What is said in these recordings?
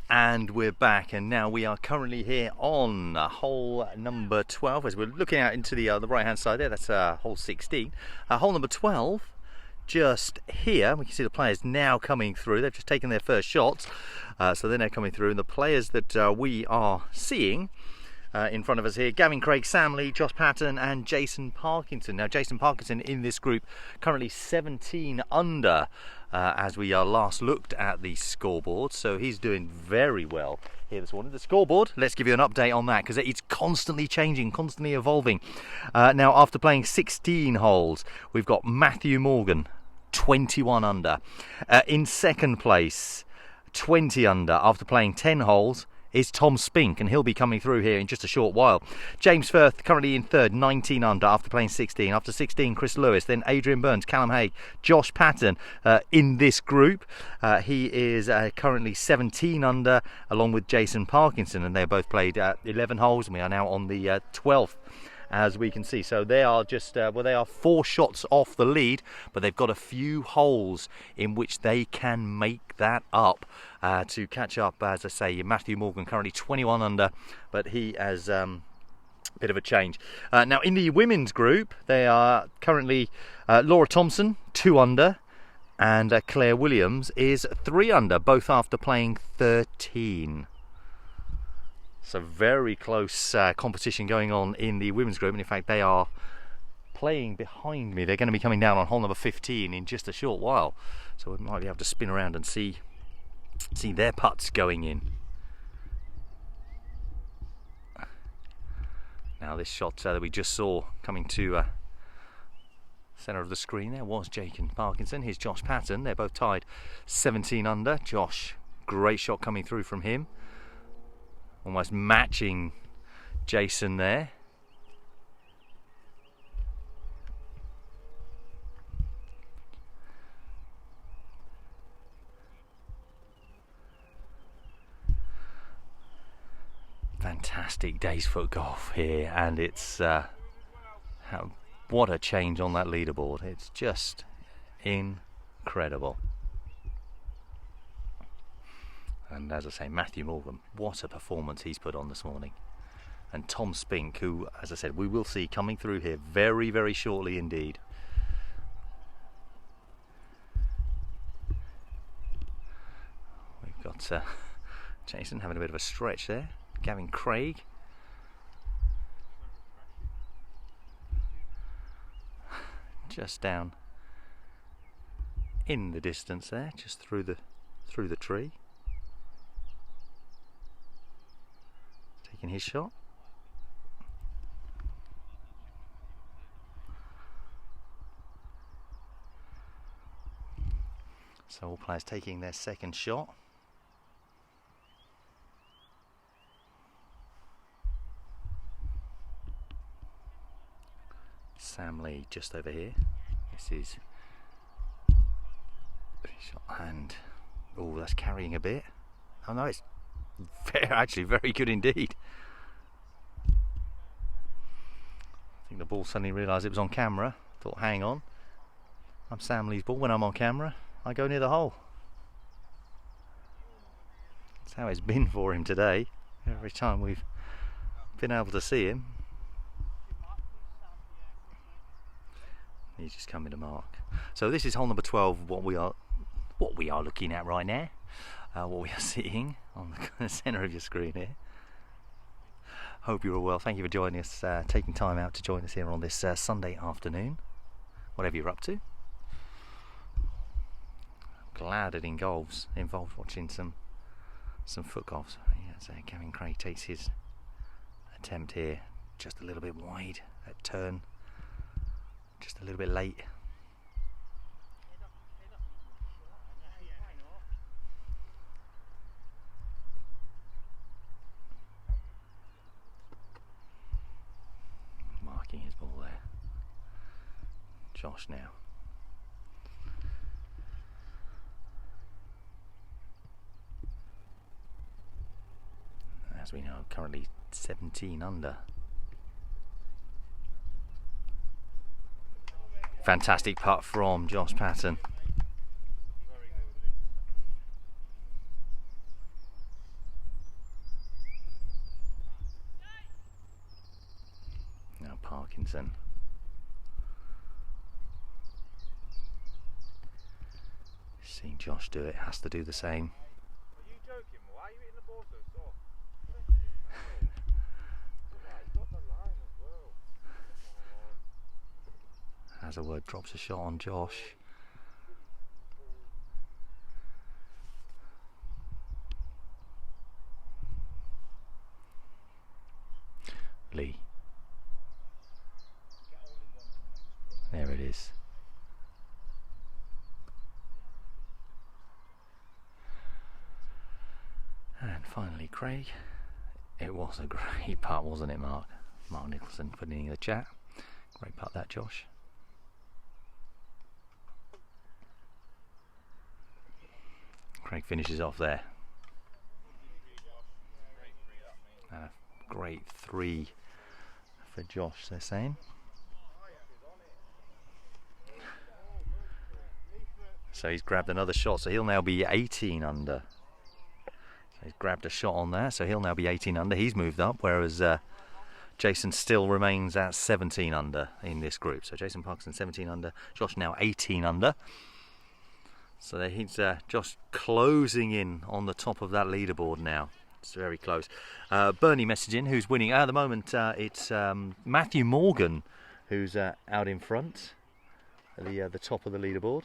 And we're back, and now we are currently here on hole number 12 as we're looking out into the right hand side there. That's hole 16. Hole number 12 just here. We can see the players now coming through. They've just taken their first shots, so they're now coming through, and the players that we are seeing in front of us here: Gavin Craig, Sam Lee, Josh Patton and Jason Parkinson. Now Jason Parkinson in this group currently 17 under as we last looked at the scoreboard, so he's doing very well here this morning. The scoreboard, let's give you an update on that because it's constantly changing, constantly evolving. Now after playing 16 holes, we've got Matthew Morgan 21 under. In second place, 20 under after playing 10 holes, is Tom Spink, and he'll be coming through here in just a short while. James Firth currently in third, 19 under after playing 16. After 16, Chris Lewis, then Adrian Burns, Callum Haig, Josh Patton in this group. He is currently 17 under along with Jason Parkinson, and they've both played 11 holes, and we are now on the 12th. As we can see, so they are just they are 4 shots off the lead, but they've got a few holes in which they can make that up to catch up. As I say, Matthew Morgan currently 21 under, but he has a bit of a change. Now in the women's group, they are currently Laura Thompson 2 under, and Claire Williams is 3 under, both after playing 13. So very close competition going on in the women's group, and in fact they are playing behind me. They're going to be coming down on hole number 15 in just a short while, so we might be able to spin around and see their putts going in. Now this shot that we just saw coming to centre of the screen there was Jason Parkinson. Here's Josh Patton. They're both tied 17 under. Josh, great shot coming through from him, almost matching Jason there. Fantastic day's foot golf here, and it's what a change on that leaderboard. It's just incredible. And as I say, Matthew Morgan, what a performance he's put on this morning. And Tom Spink, who, as I said, we will see coming through here very, very shortly indeed. We've got Jason having a bit of a stretch there. Gavin Craig. Just down in the distance there, just through the tree. Taking his shot. So all players taking their second shot. Sam Lee just over here. This is shot, and oh, that's carrying a bit. Oh no, it's actually very good indeed. I think the ball suddenly realised it was on camera. Thought, hang on, I'm Sam Lee's ball. When I'm on camera, I go near the hole. That's how it's been for him today. Every time we've been able to see him, he's just coming to mark. So this is hole number 12. What we are looking at right now. What we are seeing on the centre of your screen here. Hope you're all well. Thank you for joining us, taking time out to join us here on this Sunday afternoon, whatever you're up to. I'm glad it involved watching some foot golf. Yeah, so Gavin Craig takes his attempt here just a little bit wide at turn, just a little bit late. His ball there. Josh now. As we know, currently 17 under. Fantastic putt from Josh Patton. Atkinson. Seeing Josh do it, has to do the same. Are you joking? Why are you hitting the ball so soft? He's got the line as well. Hazlewood drops a shot on Josh. Lee. There it is. And finally Craig. It was a great putt, wasn't it, Mark? Mark Nicholson putting in the chat. Great putt that, Josh. Craig finishes off there. And a great 3 for Josh, they're saying. So he's grabbed another shot, so he'll now be 18 under. So he's grabbed a shot on there, so he'll now be 18 under. He's moved up, whereas Jason still remains at 17 under in this group. So Jason Parkinson 17 under, Josh now 18 under. So he's Josh closing in on the top of that leaderboard now. It's very close. Bernie messaging, who's winning at the moment. It's Matthew Morgan who's out in front at the top of the leaderboard.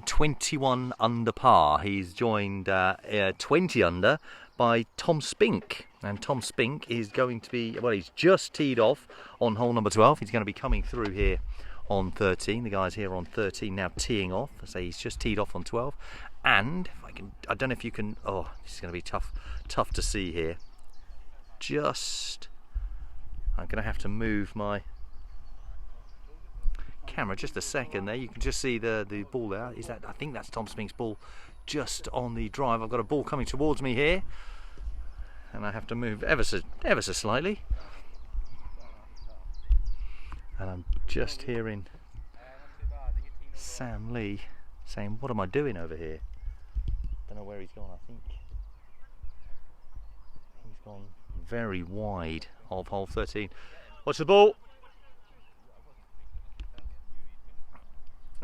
21 under par. He's joined 20 under by Tom Spink. And Tom Spink is going to be, well, he's just teed off on hole number 12. He's going to be coming through here on 13. The guy's here on 13 now teeing off. I say he's just teed off on 12. And if I don't know if you can, oh, this is going to be tough to see here. I'm going to have to move my camera just a second there. You can just see the ball there. I think that's Tom Spink's ball just on the drive. I've got a ball coming towards me here, and I have to move ever so slightly. And I'm just hearing Sam Lee saying, "What am I doing over here?" Don't know where he's gone. I think he's gone very wide of hole 13. Watch the ball.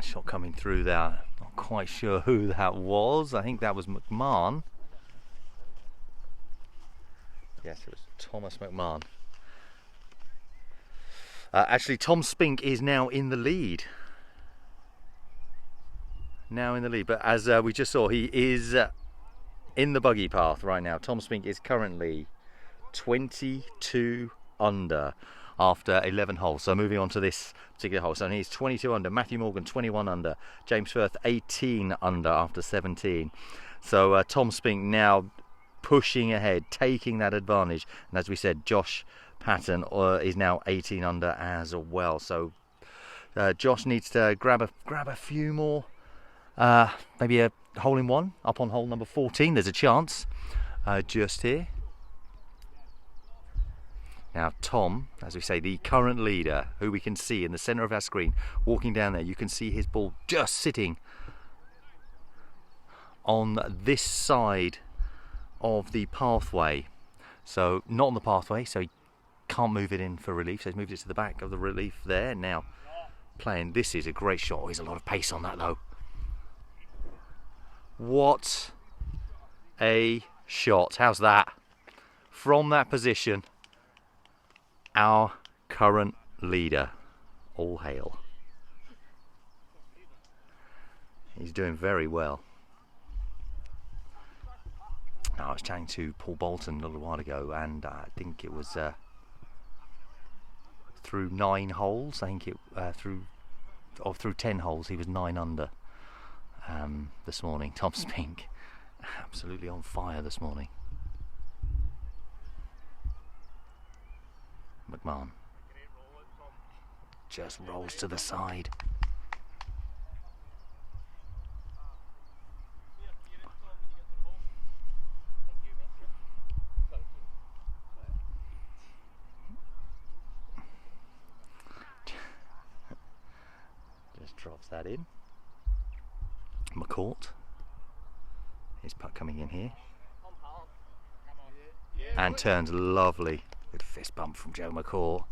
Shot coming through there. Not quite sure who that was. I think that was McMahon. Yes, it was Thomas McMahon. Actually, Tom Spink is now in the lead. But as we just saw, he is in the buggy path right now. Tom Spink is currently 22 under after 11 holes. So moving on to this particular hole. So he's 22 under. Matthew Morgan 21 under. James Firth 18 under after 17. So Tom Spink now pushing ahead, taking that advantage. And as we said, Josh Patton is now 18 under as well. So Josh needs to grab a few more. Maybe a hole in one up on hole number 14. There's a chance just here. Now Tom, as we say, the current leader, who we can see in the centre of our screen, walking down there. You can see his ball just sitting on this side of the pathway. So not on the pathway, so he can't move it in for relief. So he's moved it to the back of the relief there. Now playing, this is a great shot. Oh, there's a lot of pace on that though. What a shot. How's that? From that position, our current leader. All hail. He's doing very well. Now, I was chatting to Paul Bolton a little while ago, and I think it was through 9 holes. I think it through 10 holes, he was 9 under this morning. Tom Spink, absolutely on fire this morning. McMahon just rolls to the side. Just drops that in. McCourt, his putt coming in here, and turns lovely. Good fist bump from Joe McCourt.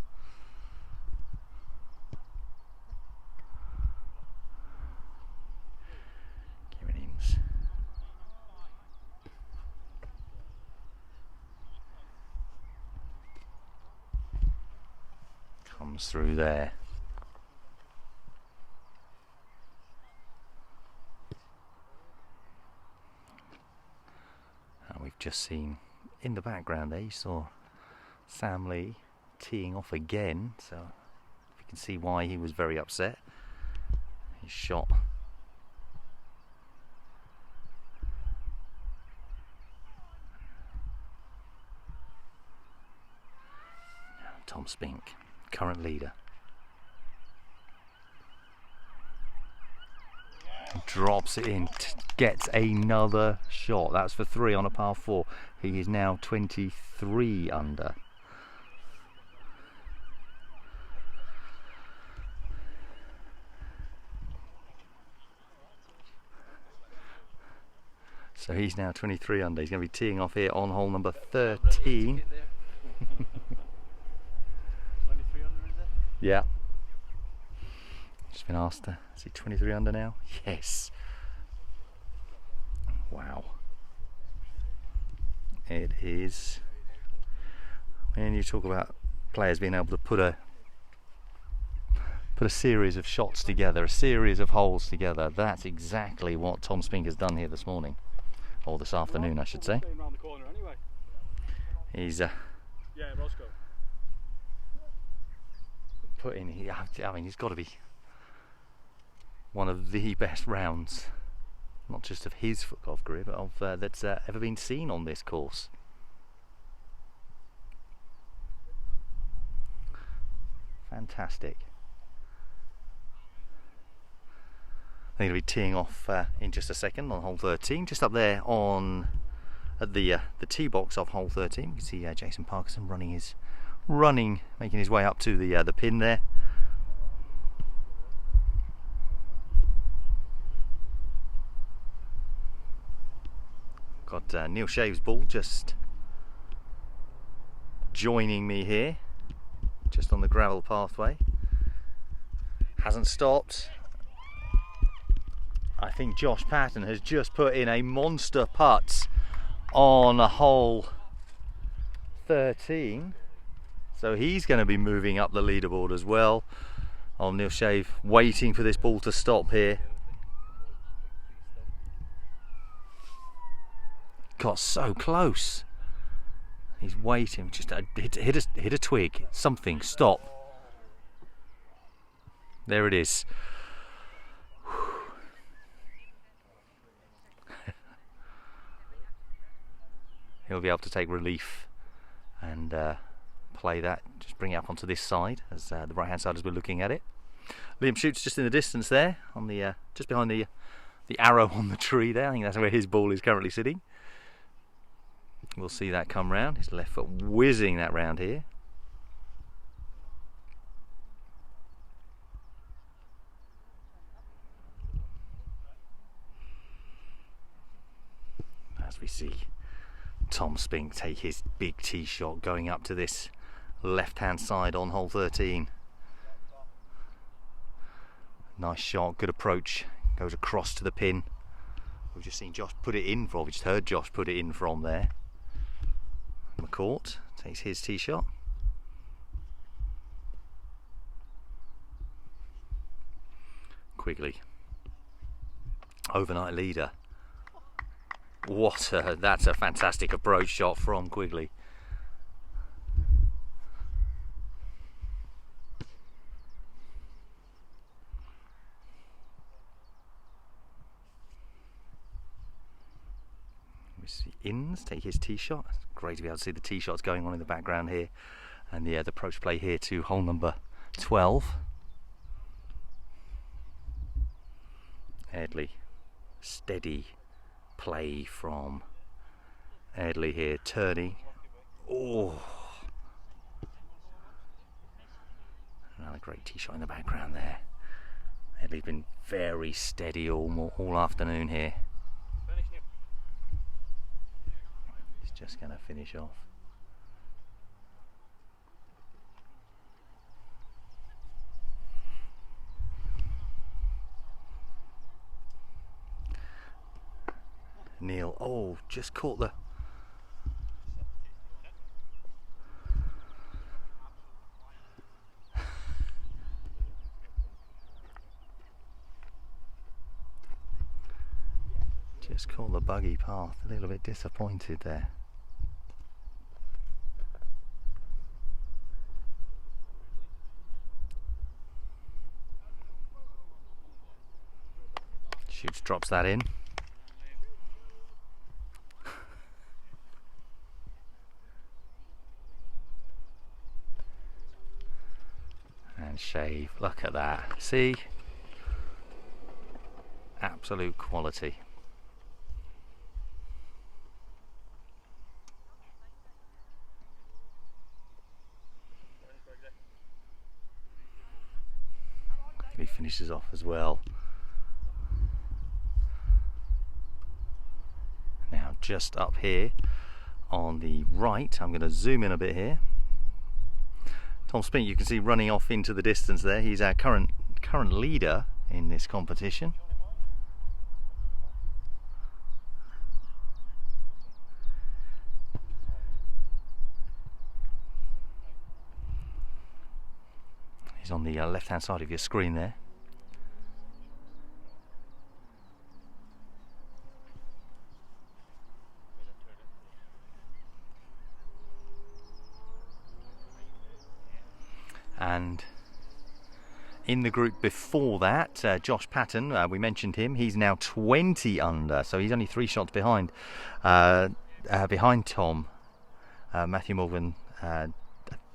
Comes through there. And we've just seen in the background there, you saw Sam Lee teeing off again, so you can see why he was very upset. His shot Tom Spink, current leader. Drops it in, gets another shot. That's for 3 on a par 4. He is now 23 under. So he's now 23 under. He's going to be teeing off here on hole number 13. 23 under, is it? Yeah. Just been asked, is he 23 under now? Yes. Wow. It is. When you talk about players being able to put a series of shots together, a series of holes together, that's exactly what Tom Spink has done here this morning, or this afternoon, I should say. Around the corner anyway. He's Yeah, Roscoe. put in. I mean, he's got to be one of the best rounds, not just of his FootGolf career, but of that's ever been seen on this course. Fantastic. They're going to be teeing off in just a second on hole 13, just up there on at the tee box of hole 13. You can see Jason Parkinson making his way up to the pin there. Got Neil Shave's ball just joining me here, just on the gravel pathway. Hasn't stopped. I think Josh Patton has just put in a monster putt on hole 13. So he's going to be moving up the leaderboard as well. Oh, Neil Shave waiting for this ball to stop here. Got so close. He's waiting. Just hit a twig. Something. Stop. There it is. He'll be able to take relief and play that. Just bring it up onto this side, as the right hand side as we're looking at it. Liam Shute's just in the distance there, on the just behind the arrow on the tree there. I think that's where his ball is currently sitting. We'll see that come round. His left foot whizzing that round here. As we see Tom Spink take his big tee shot going up to this left hand side on hole 13. Nice shot, good approach, goes across to the pin. We've just seen Josh put it in from, we just heard Josh put it in from there. McCourt takes his tee shot. Quigley, overnight leader. That's a fantastic approach shot from Quigley. We see Inns take his tee shot. It's great to be able to see the tee shots going on in the background here, and the approach play here to hole number 12. Eardley, steady play from Eardley here, turning. Oh, another great tee shot in the background there. Eardley's been very steady all afternoon here. He's just going to finish off. Neil, just caught the Just caught the buggy path, a little bit disappointed there. Shoots, drops that in. And shave, look at that. See? Absolute quality. He finishes off as well. Now just up here on the right, I'm going to zoom in a bit here. Tom Spink, you can see running off into the distance there. He's our current leader in this competition. He's on the left hand side of your screen there. And in the group before that, Josh Patton, we mentioned him, he's now 20 under, so he's only 3 shots behind Tom. Matthew Morgan, I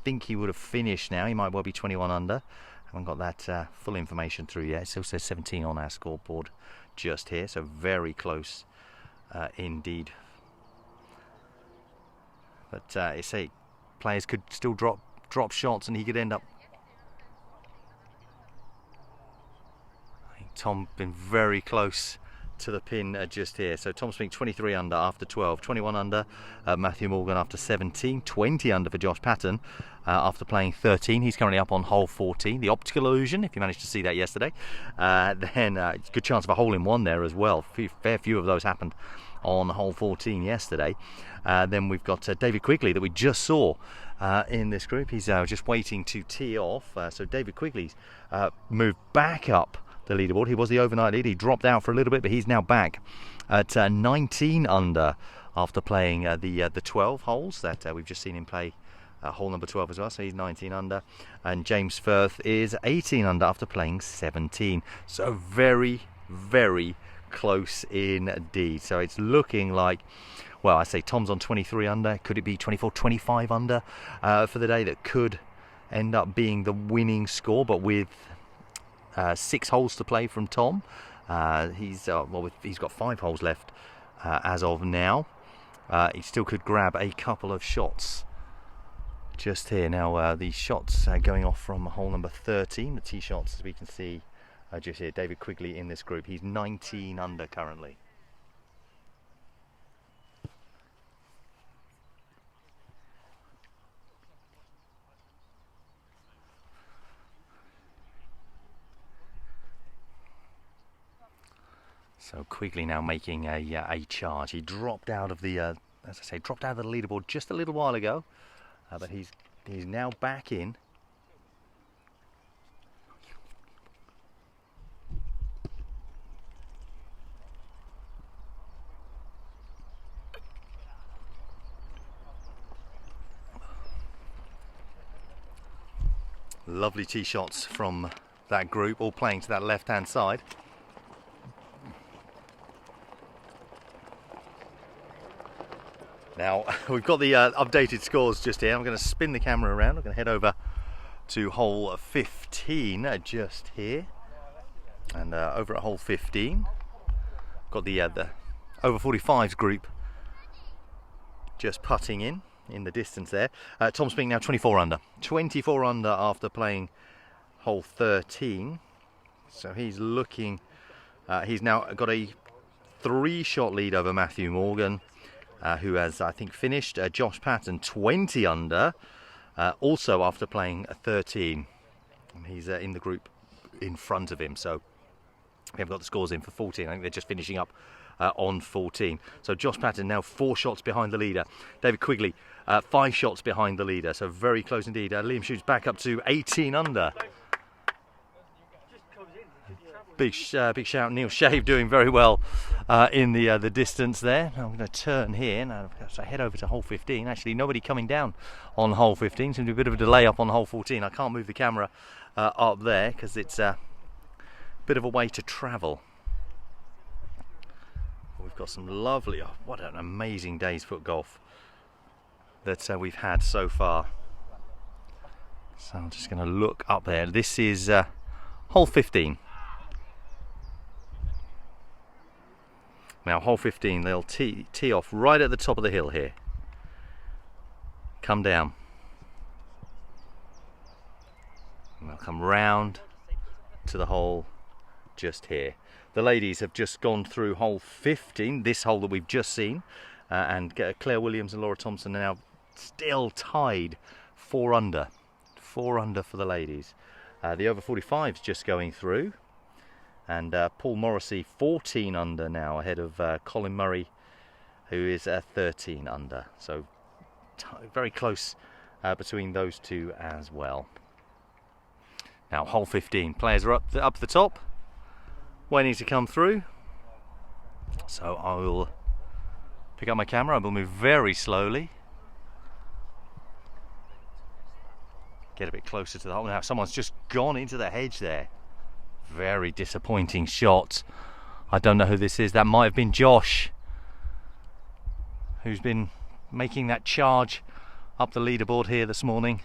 think he would have finished now. He might well be 21 under. Haven't got that full information through yet. It still says 17 on our scoreboard just here, so very close indeed. But I say players could still drop shots and he could end up. I think Tom been very close to the pin just here. So Tom Spink 23 under after 12, 21 under Matthew Morgan after 17, 20 under for Josh Patton after playing 13. He's currently up on hole 14. The optical illusion, if you managed to see that yesterday, then good chance of a hole in one there as well. Fair few of those happened on hole 14 yesterday. Then we've got David Quigley that we just saw in this group. He's just waiting to tee off. So David Quigley's moved back up the leaderboard. He was the overnight lead. He dropped out for a little bit, but he's now back at 19 under after playing the 12 holes that we've just seen him play. Hole number 12 as well, so he's 19 under. And James Firth is 18 under after playing 17. So very, very close indeed. So it's looking like, well, I say Tom's on 23 under. Could it be 24, 25 under for the day? That could end up being the winning score, but with 6 holes to play from Tom. He's got 5 holes left as of now. He still could grab a couple of shots just here. Now the shots going off from hole number 13, the tee shots, as we can see just here. David Quigley in this group. He's 19 under currently. So Quigley now making a charge. He dropped out of the, as I say, dropped out of the leaderboard just a little while ago, but he's now back in. Lovely tee shots from that group, all playing to that left-hand side. Now, we've got the updated scores just here. I'm going to spin the camera around. I'm going to head over to hole 15 just here. And over at hole 15, got the over 45s group just putting in the distance there. Tom Spink now 24 under. 24 under after playing hole 13. So he's looking, he's now got a 3-shot lead over Matthew Morgan. Who has, I think, finished. Josh Patton 20 under, also after playing 13. And he's in the group in front of him, so we haven't got the scores in for 14. I think they're just finishing up on 14. So Josh Patton now 4 shots behind the leader. David Quigley 5 shots behind the leader, so very close indeed. Liam Shoots back up to 18 under. Big shout, Neil Shave doing very well in the distance there. Now I'm going to turn here. Now I head over to hole 15. Actually, nobody coming down on hole 15. Seems to be a bit of a delay up on hole 14. I can't move the camera up there because it's a bit of a way to travel. We've got some lovely, oh, what an amazing day's foot golf that we've had so far. So I'm just going to look up there. This is hole 15. Now hole 15, they'll tee off right at the top of the hill here. Come down. And they'll come round to the hole just here. The ladies have just gone through hole 15, this hole that we've just seen, and Claire Williams and Laura Thompson are now still tied 4 under. 4 under for the ladies. The over 45's just going through. And Paul Morrissey 14 under now, ahead of Colin Murray, who is 13 under. So very close between those two as well. Now hole 15, players are up the top, waiting to come through. So I will pick up my camera. I will move very slowly. Get a bit closer to the hole. Now someone's just gone into the hedge there. Very disappointing shot. I don't know who this is. That might have been Josh, who's been making that charge up the leaderboard here this morning.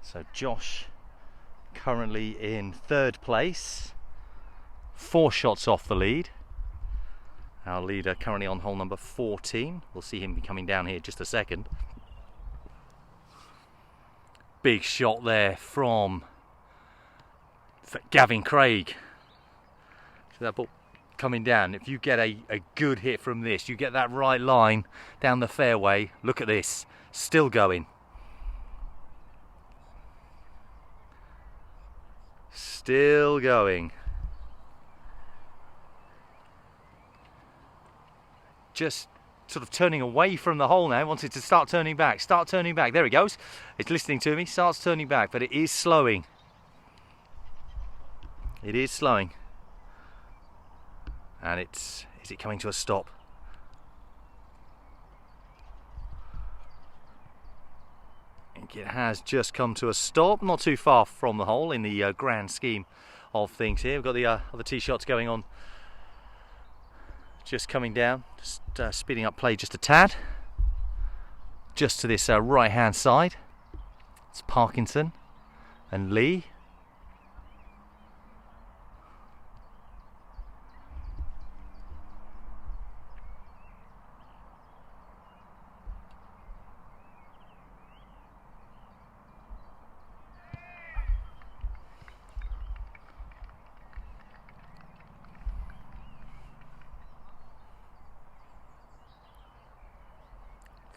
So Josh currently in 3rd place, 4 shots off the lead. Our leader currently on hole number 14. We'll see him coming down here in just a second. Big shot there from Gavin Craig. So that ball coming down. If you get a good hit from this, you get that right line down the fairway. Look at this, still going. Still going. Just sort of turning away from the hole now. Wanted to start turning back. There he goes. It's listening to me. Starts turning back, but it is slowing. It is slowing. And is it coming to a stop? I think it has just come to a stop. Not too far from the hole in the grand scheme of things here. We've got the other tee shots going on. Just coming down, just speeding up play just a tad. Just to this right hand side. It's Parkinson and Lee.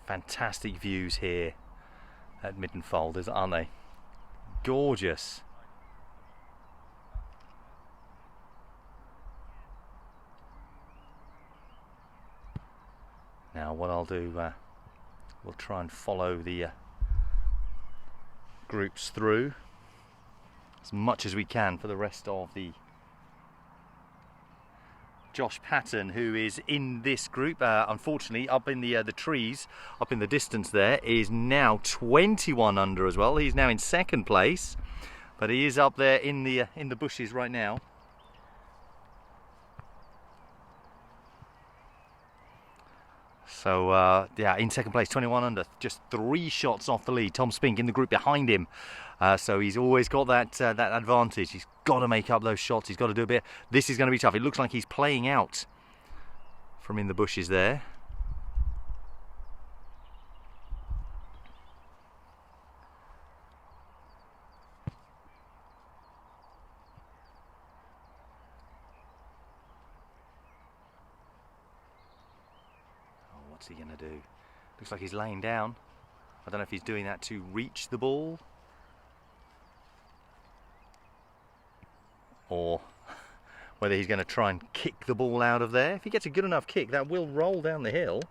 Fantastic views here at Mytton Folders, aren't they? Gorgeous. Now what I'll do, we'll try and follow the groups through as much as we can for the rest of the Josh Patton, who is in this group, unfortunately up in the trees, up in the distance there, is now 21 under as well. He's now in 2nd place, but he is up there in the bushes right now. So yeah, in 2nd place, 21 under, just 3 shots off the lead. Tom Spink in the group behind him. So he's always got that advantage. He's got to make up those shots. He's got to do a bit. This is going to be tough. It looks like he's playing out from in the bushes there. Oh, what's he going to do? Looks like he's laying down. I don't know if he's doing that to reach the ball, or whether he's going to try and kick the ball out of there. If he gets a good enough kick, that will roll down the hill.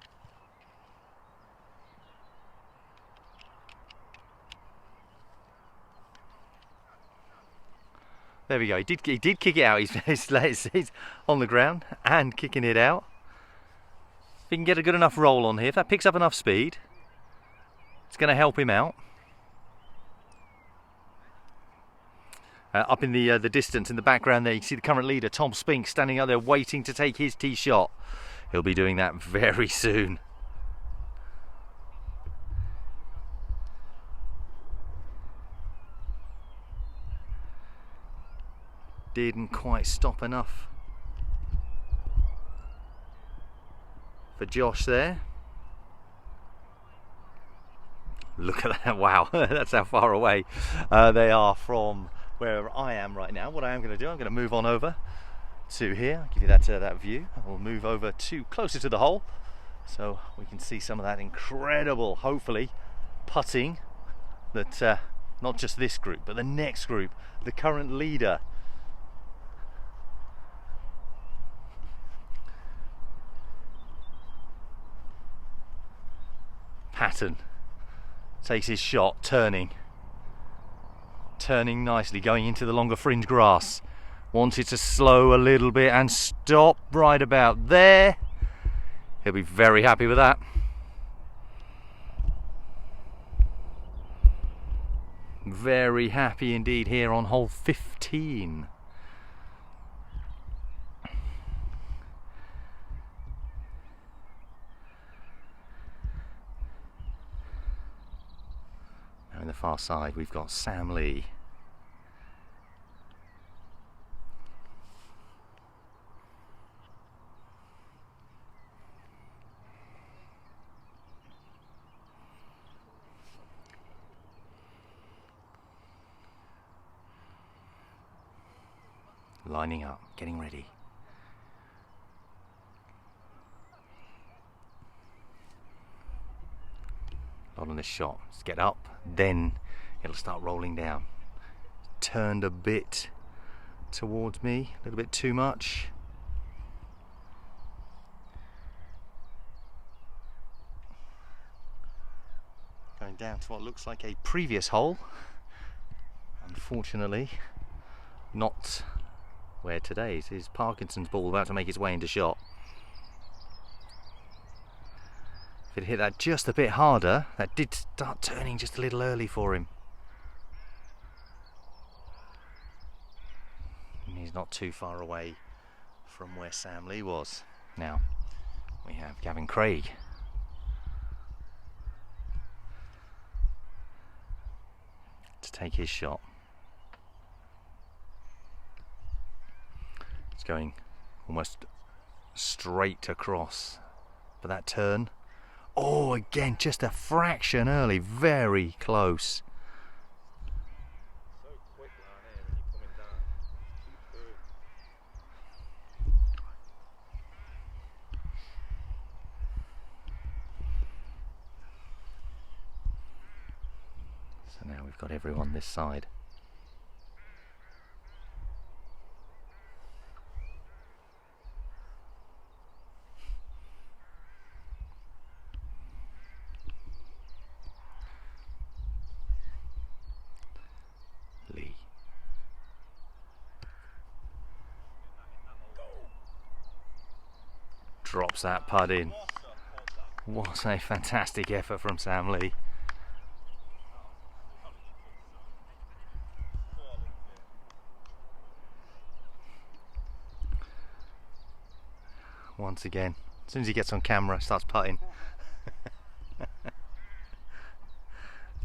There we go. He did kick it out. He's on the ground and kicking it out. If he can get a good enough roll on here, if that picks up enough speed, it's going to help him out. Up in the distance, in the background there, you can see the current leader, Tom Spink, standing out there waiting to take his tee shot. He'll be doing that very soon. Didn't quite stop enough for Josh there. Look at that, wow, that's how far away they are from where I am right now. What I am going to do, I'm going to move on over to here. I'll give you that view. We'll move over closer to the hole so we can see some of that incredible, hopefully, putting that not just this group, but the next group, the current leader. Mytton takes his shot, turning nicely, going into the longer fringe grass. Wanted to slow a little bit and stop right about there. He'll be very happy with that. Very happy indeed here on hole 15. Now in the far side we've got Sam Lee. Lining up, getting ready. Not on this shot. Just get up, then it'll start rolling down. Turned a bit towards me, a little bit too much. Going down to what looks like a previous hole. Unfortunately, not where today's is. Parkinson's ball about to make its way into shot. If it hit that just a bit harder, that did start turning just a little early for him. And he's not too far away from where Sam Lee was. Now we have Gavin Craig. To take his shot. It's going almost straight across for that turn. Oh, again, just a fraction early, very close. So quick down here when you're coming down. So now we've got everyone this side. Drops that putt in. What a fantastic effort from Sam Lee. Once again, as soon as he gets on camera, starts putting.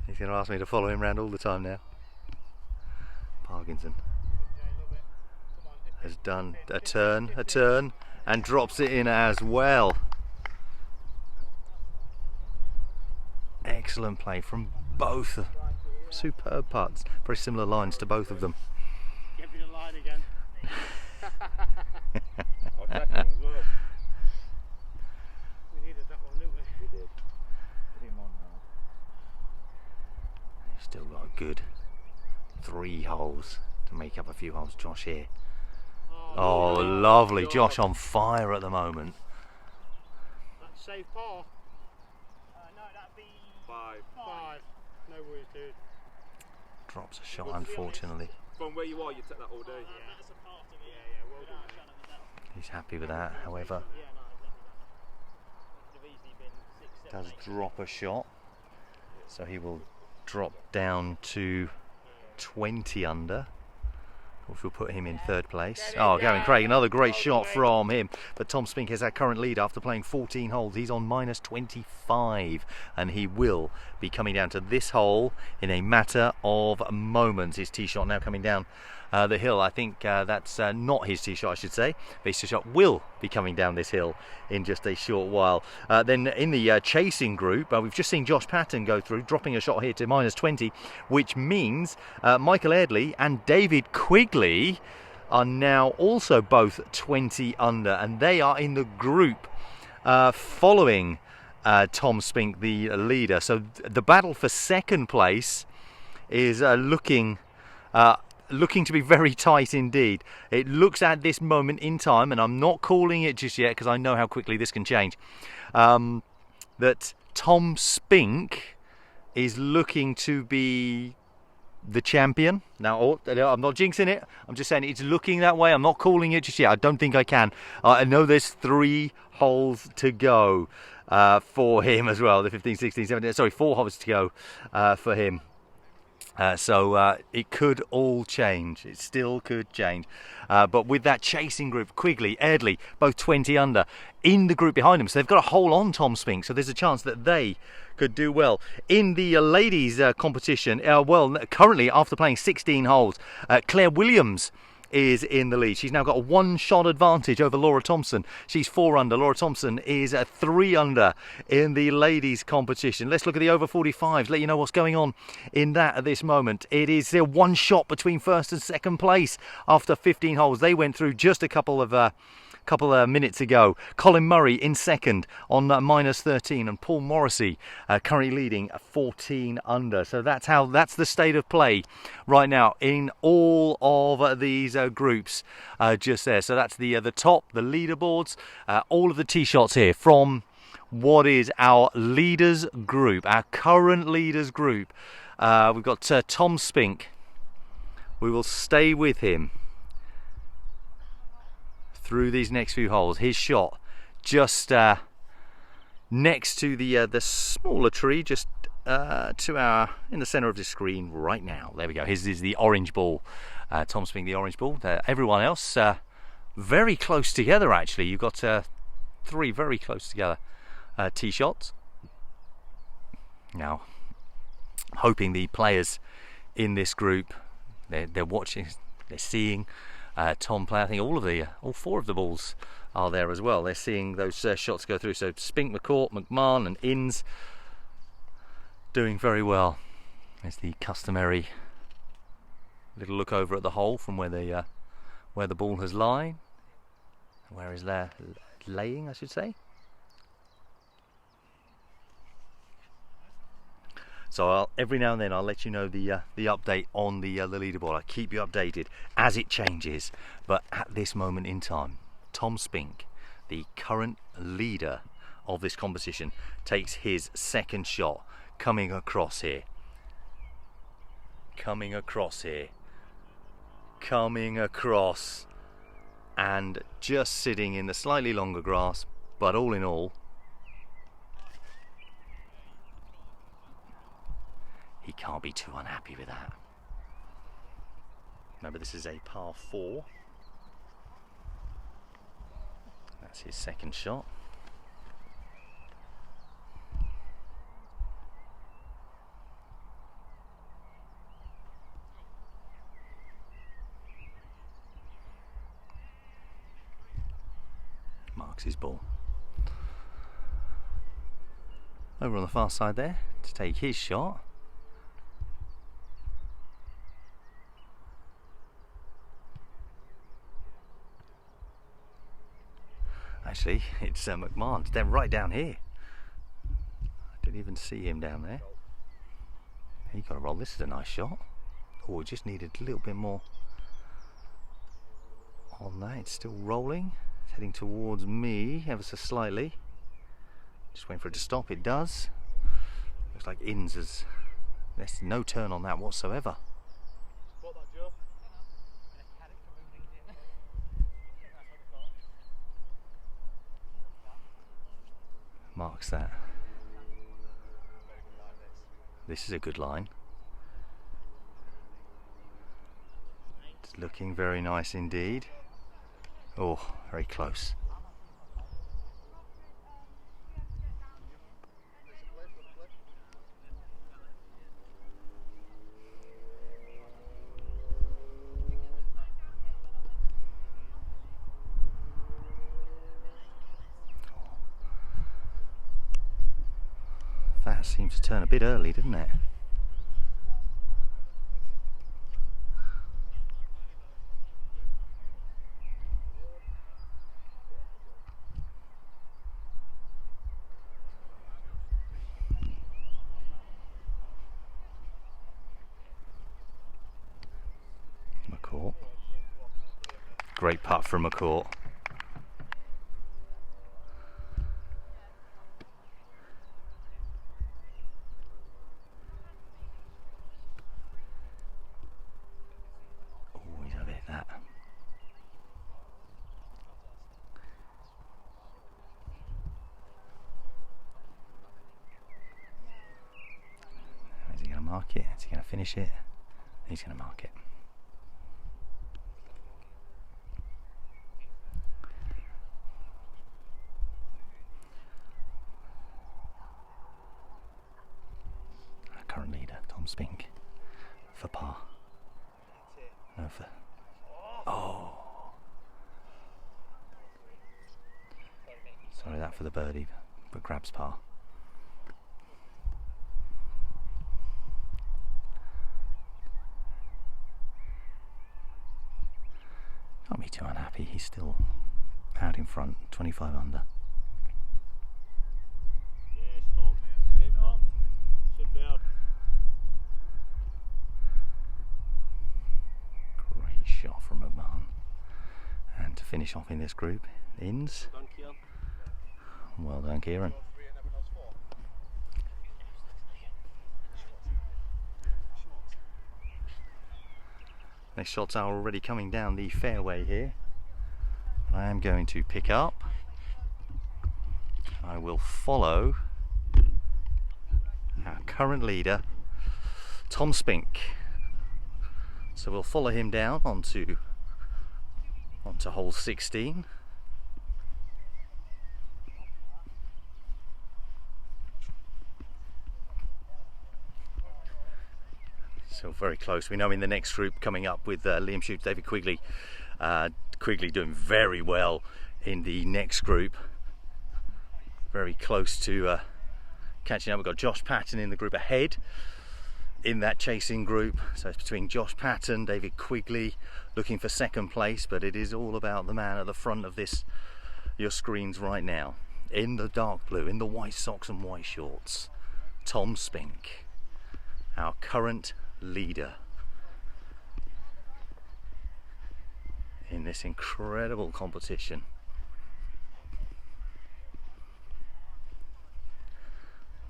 He's going to ask me to follow him around all the time now. Parkinson has done a turn, and drops it in as well. Excellent play from both. Superb putts. Very similar lines to both of them. Get me the line again. We needed that one, didn't we? We did. Put him on now. He's still got a good 3 holes to make up a few holes. Josh here. Oh, lovely. Josh on fire at the moment. That's safe par. No, that'd be 5. No worries, dude. Drops a shot, unfortunately. from where you are, you take that all day. Yeah, that's a part of it. Yeah, well done. He's happy with that, however. Yeah, no, exactly that. It could have easily been 6, 7, Does 8. drop a shot. So he will drop down to 20 under, which will put him in third place. Oh, Gavin Craig, another great shot from him. But Tom Spink is our current leader after playing 14 holes. He's on minus 25, and he will be coming down to this hole in a matter of moments. His tee shot now coming down the hill. I think that's not his tee shot, I should say. But his tee shot will be coming down this hill in just a short while. Then in the chasing group, we've just seen Josh Patton go through, dropping a shot here to minus 20, which means Michael Eardley and David Quigley are now also both 20 under, and they are in the group following Tom Spink, the leader. So the battle for second place is looking to be very tight indeed. It looks at this moment in time, and I'm not calling it just yet because I know how quickly this can change, that Tom Spink is looking to be the champion. Now, I'm not jinxing it. I'm just saying it's looking that way. I'm not calling it just yet. I don't think I can. I know there's 3 holes to go for him as well. The 15, 16, 17, sorry, 4 holes to go for him. So it could all change. It still could change. But with that chasing group, Quigley, Eardley, both 20 under, in the group behind them. So they've got a hole on Tom Spink. So there's a chance that they could do well. In the ladies' competition, currently after playing 16 holes, Claire Williams is in the lead. She's now got a 1-shot advantage over Laura Thompson. She's 4 under. Laura Thompson is 3 under in the ladies competition. Let's look at the over 45s, let you know what's going on in that at this moment. It is 1 shot between first and second place after 15 holes. They went through just a couple of minutes ago. Colin Murray in second on minus 13, and Paul Morrissey currently leading 14 under. So that's the state of play right now in all of these groups just there. So that's the top, the leaderboards, all of the tee shots here from what is our leaders group, our current leaders group. We've got Tom Spink. We will stay with him through these next few holes. His shot just next to the smaller tree, just in the centre of the screen right now. There we go. His is the orange ball. Tom Spink, the orange ball. Everyone else very close together. Actually, you've got 3 very close together tee shots. Now, hoping the players in this group, they're watching, they're seeing Tom play. I think all 4 of the balls are there as well. They're seeing those shots go through. So Spink, McCourt, McMahon and Inns doing very well. There's the customary little look over at the hole from where the ball has lied. Where is there laying, I should say. So every now and then I'll let you know the update on the leaderboard. I'll keep you updated as it changes. But at this moment in time, Tom Spink, the current leader of this competition, takes his second shot, coming across here, and just sitting in the slightly longer grass. But all in all, he can't be too unhappy with that. Remember, this is a par 4. That's his second shot. Marks his ball. Over on the far side there to take his shot. Actually, it's McMahon. It's right down here. I didn't even see him down there. He got a roll. This is a nice shot. Oh, just needed a little bit more on that. It's still rolling. It's heading towards me ever so slightly. Just waiting for it to stop. It does. Looks like Inns has. There's no turn on that whatsoever. Spot that, Joe. marks that. This is a good line. It's looking very nice indeed. Oh, very close. That seems to turn a bit early, didn't it? McCourt. Great putt from McCourt. Mark it. Is he going to finish it? He's going to mark it. Our current leader, Tom Spink, for par. No, for. Oh! Sorry, that for the birdie, but grabs par. Can't be too unhappy, he's still out in front, 25 under. Yes, Tom. Great putt. Superb. Great shot from McMahon. And to finish off in this group, Inns. Well done, Kieran. Well done, Kieran. Next shots are already coming down the fairway here. I am going to pick up. I will follow our current leader, Tom Spink. So we'll follow him down onto hole 16. So very close. We know in the next group coming up with Liam Shoots, David Quigley. Quigley doing very well in the next group. Very close to catching up. We've got Josh Patton in the group ahead in that chasing group. So it's between Josh Patton, David Quigley, looking for second place. But it is all about the man at the front of your screens right now. In the dark blue, in the white socks and white shorts. Tom Spink, our current leader in this incredible competition.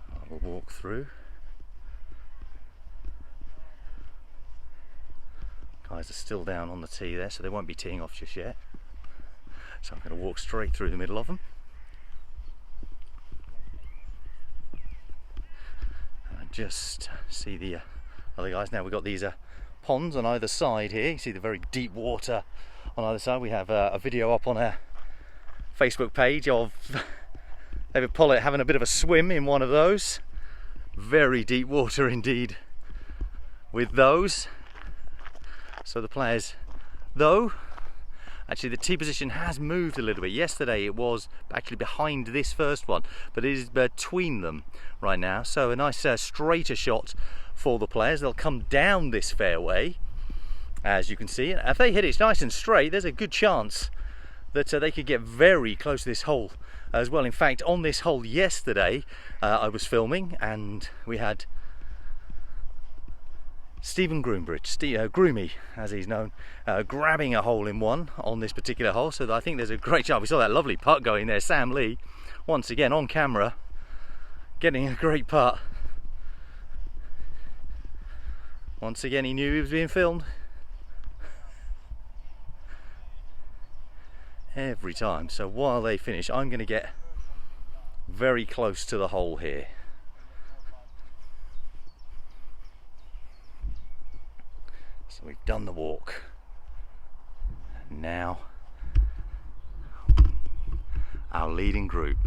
I will walk through. Guys are still down on the tee there, so they won't be teeing off just yet. So I'm going to walk straight through the middle of them. And just see the other guys. Now we've got these ponds on either side here. You see the very deep water on either side. We have a video up on our Facebook page of David Pollett having a bit of a swim in one of those. Very deep water indeed with those. So the players, though, actually the tee position has moved a little bit. Yesterday it was actually behind this first one, but it is between them right now. So a nice straighter shot for the players. They'll come down this fairway, as you can see. If they hit it nice and straight, there's a good chance that they could get very close to this hole as well. In fact, on this hole yesterday, I was filming and we had Stephen Groomy, as he's known, grabbing a hole in one on this particular hole. So I think there's a great chance. We saw that lovely putt going there. Sam Lee, once again on camera, getting a great putt. Once again, he knew he was being filmed. Every time. So while they finish, I'm going to get very close to the hole here. So we've done the walk, and now our leading group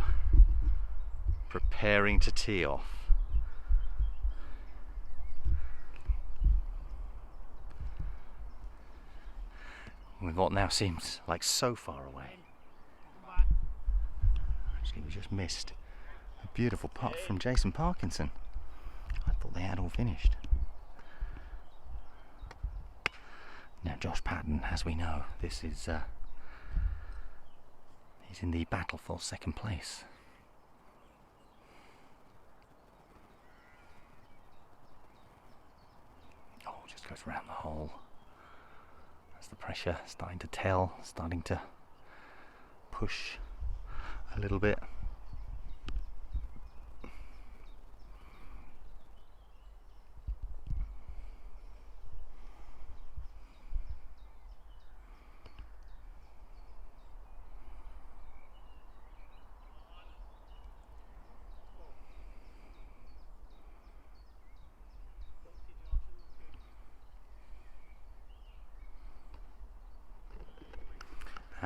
preparing to tee off. With what now seems like so far away. Actually, we just missed a beautiful putt from Jason Parkinson. I thought they had all finished. Now Josh Patton, as we know, this is he's in the battle for second place. Oh, just goes around the hole. That's the pressure starting to tell, starting to push a little bit.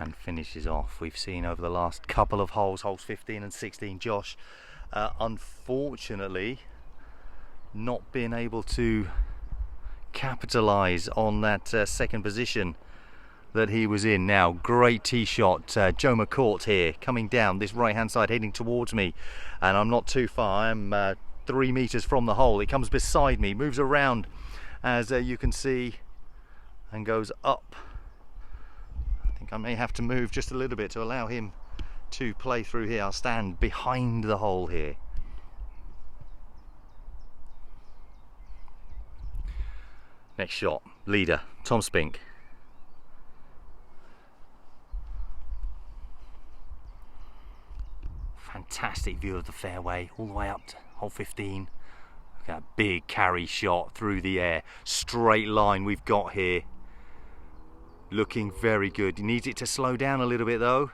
And finishes off. We've seen over the last couple of holes, holes 15 and 16, Josh unfortunately not been able to capitalise on that second position that he was in. Now, great tee shot, Joe McCourt here, coming down this right hand side, heading towards me, and I'm not too far. I'm 3 meters from the hole. He comes beside me, moves around, as you can see, and goes up. I may have to move just a little bit to allow him to play through here. I'll stand behind the hole here. Next shot, leader, Tom Spink. Fantastic view of the fairway all the way up to hole 15. Look at that big carry shot through the air. Straight line we've got here. Looking very good. He needs it to slow down a little bit though.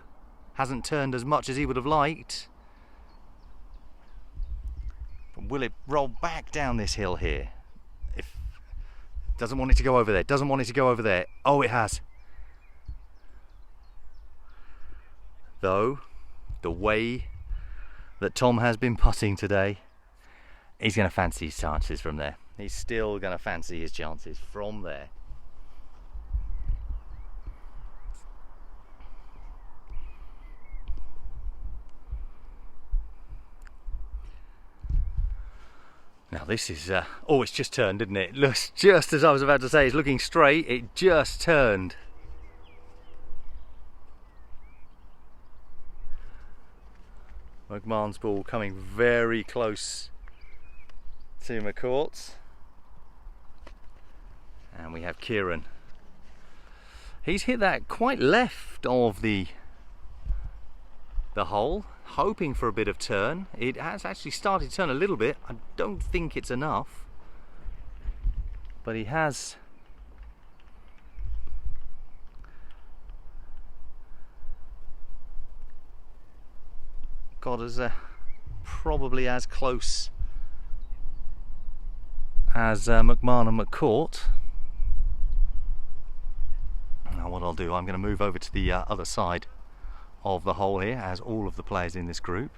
Hasn't turned as much as he would have liked. But will it roll back down this hill here? If doesn't want it to go over there. Doesn't want it to go over there. Oh, it has. Though, the way that Tom has been putting today, he's going to fancy his chances from there. He's still going to fancy his chances from there. Now this is, oh, it's just turned, didn't it? Looks just as I was about to say, it's looking straight, it just turned. McMahon's ball coming very close to McCourt's. And we have Kieran. He's hit that quite left of the hole, hoping for a bit of turn. It has actually started to turn a little bit. I don't think it's enough, but he has got us probably as close as McMahon and McCourt. Now what I'll do, I'm going to move over to the other side of the hole here, as all of the players in this group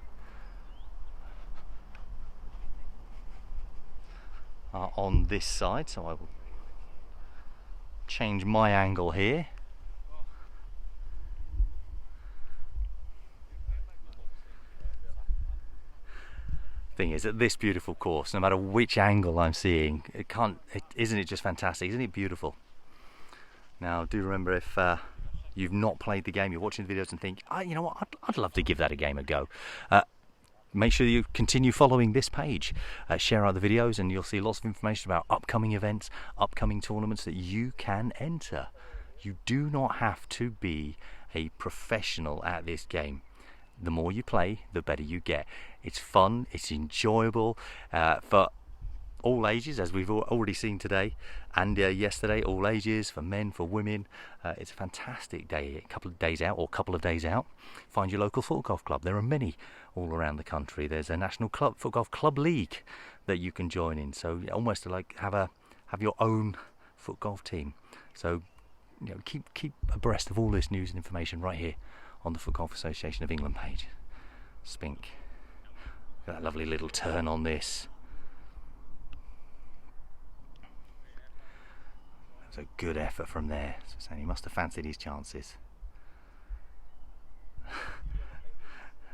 are on this side, so I will change my angle here. Thing is, at this beautiful course, no matter which angle I'm seeing, isn't it just fantastic? Isn't it beautiful? Now, do remember, if you've not played the game, you're watching the videos and think, you know what, I'd love to give that a go. Make sure you continue following this page. Share out the videos and you'll see lots of information about upcoming events, upcoming tournaments that you can enter. You do not have to be a professional at this game. The more you play, the better you get. It's fun, it's enjoyable. For all ages, as we've already seen today, and yesterday, all ages, for men, for women. It's a fantastic day, a couple of days out. Find your local FootGolf club. There are many all around the country. There's a national FootGolf club league that you can join in, so almost like have your own FootGolf team. So keep abreast of all this news and information right here on the FootGolf Association of England page. Spink. Look at that lovely little turn on this. That was a good effort from there. So he must have fancied his chances.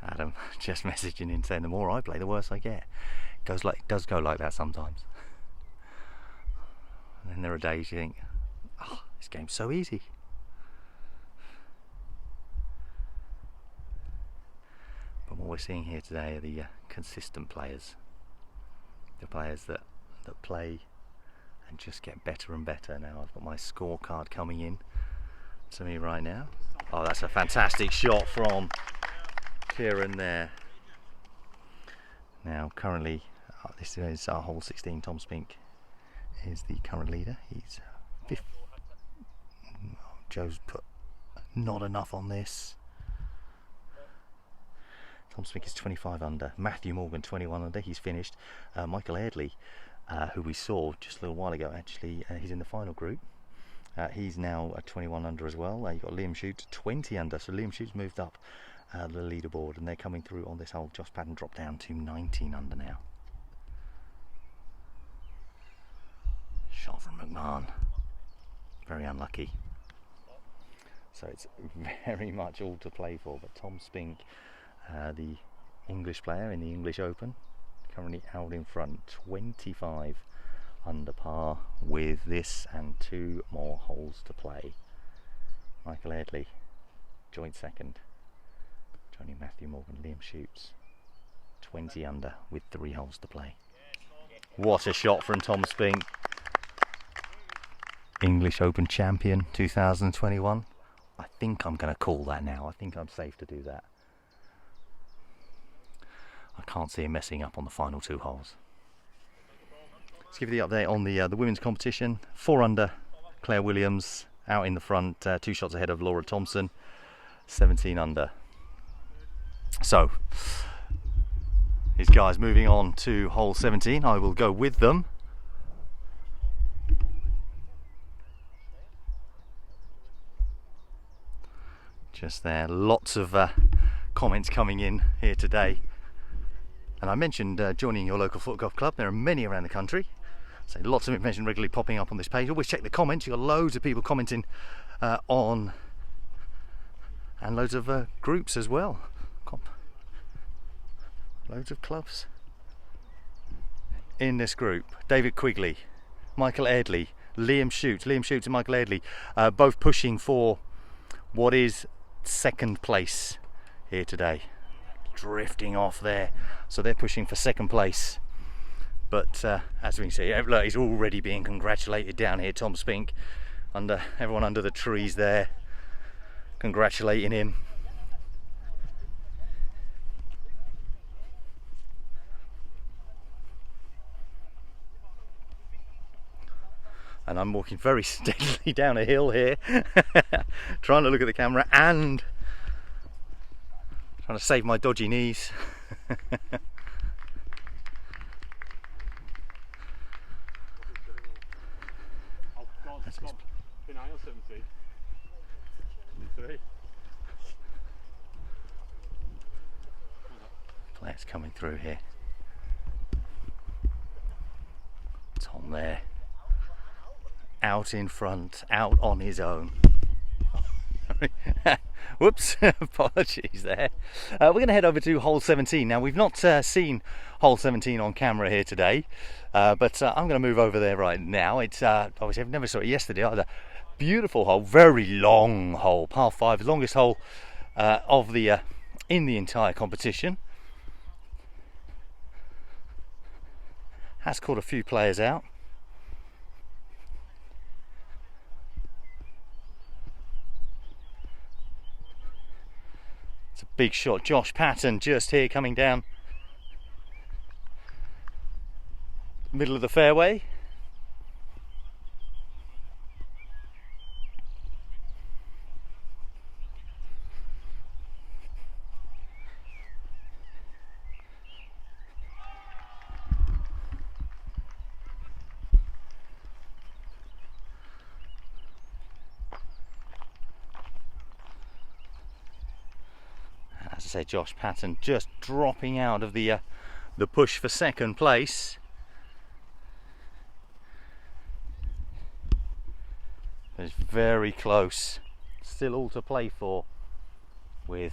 Adam just messaging in saying the more I play, the worse I get. It does go like that sometimes. And then there are days you think, oh, this game's so easy. But what we're seeing here today are the consistent players. The players that play and just get better and better. Now I've got my scorecard coming in to me right now. Oh, that's a fantastic shot from Kieran there. Now currently, this is our hole 16. Tom Spink is the current leader. He's fifth. Joe's put not enough on this. Tom Spink is 25 under. Matthew Morgan 21 under. He's finished. Michael Airdley, who we saw just a little while ago, actually, he's in the final group. He's now at 21 under as well. You've got Liam Shoots 20 under. So Liam Shoots moved up the leaderboard, and they're coming through on this hole. Josh Patton dropped down to 19 under now. Shot from McMahon. Very unlucky. So it's very much all to play for. But Tom Spink, the English player in the English Open, currently out in front, 25 under par with this and 2 more holes to play. Michael Airdley, joint second. Joining Matthew Morgan, Liam Shoots, 20 under with 3 holes to play. What a shot from Tom Spink. English Open champion 2021. I think I'm going to call that now. I think I'm safe to do that. I can't see him messing up on the final 2 holes. Let's give you the update on the women's competition. 4 under, Claire Williams out in the front, 2 shots ahead of Laura Thompson, 17 under. So, these guys moving on to hole 17. I will go with them. Just there, lots of comments coming in here today. And I mentioned joining your local FootGolf club. There are many around the country. So lots of information regularly popping up on this page. Always check the comments. You've got loads of people commenting on, and loads of groups as well. Loads of clubs in this group. David Quigley, Michael Airdley, Liam Shoots and Michael Airdley, both pushing for what is second place here today. Drifting off there, so they're pushing for second place. But as we can see, look, he's already being congratulated down here. Tom Spink, everyone under the trees there, congratulating him. And I'm walking very steadily down a hill here, trying to look at the camera and trying to save my dodgy knees. Claire's coming through here. Tom there. Out in front, out on his own. Whoops, apologies there. We're going to head over to hole 17. Now, we've not seen hole 17 on camera here today, but I'm going to move over there right now. It's obviously, I've never saw it yesterday either. Beautiful hole, very long hole, par 5, the longest hole of the in the entire competition. Has caught a few players out. It's a big shot. Josh Patton just here coming down. middle of the fairway. As I say, Josh Patton just dropping out of the push for second place. It's very close. Still all to play for, with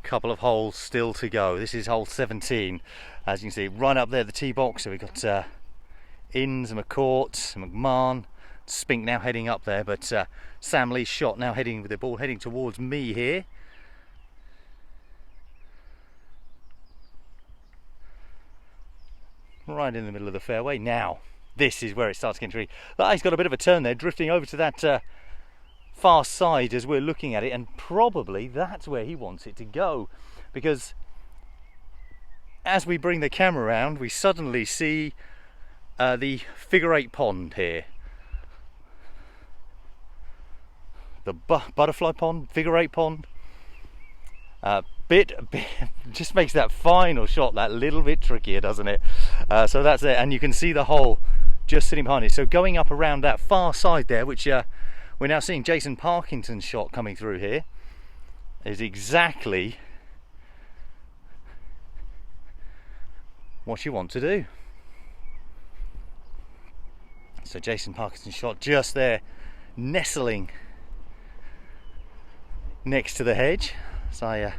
a couple of holes still to go. This is hole 17. As you can see, right up there, the tee box. So we've got Inns, McCourt, McMahon, Spink now heading up there, but Sam Lee's shot now heading with the ball heading towards me here. Right in the middle of the fairway. Now, this is where it starts getting tricky. He's got a bit of a turn there, drifting over to that far side as we're looking at it, and probably that's where he wants it to go, because as we bring the camera around, we suddenly see the figure 8 pond here. The butterfly pond, figure 8 pond. Bit just makes that final shot that little bit trickier, doesn't it? So that's it, and you can see the hole just sitting behind it. So going up around that far side there, which we're now seeing Jason Parkinson's shot coming through here, is exactly what you want to do. So Jason Parkinson's shot just there, nestling next to the hedge. So I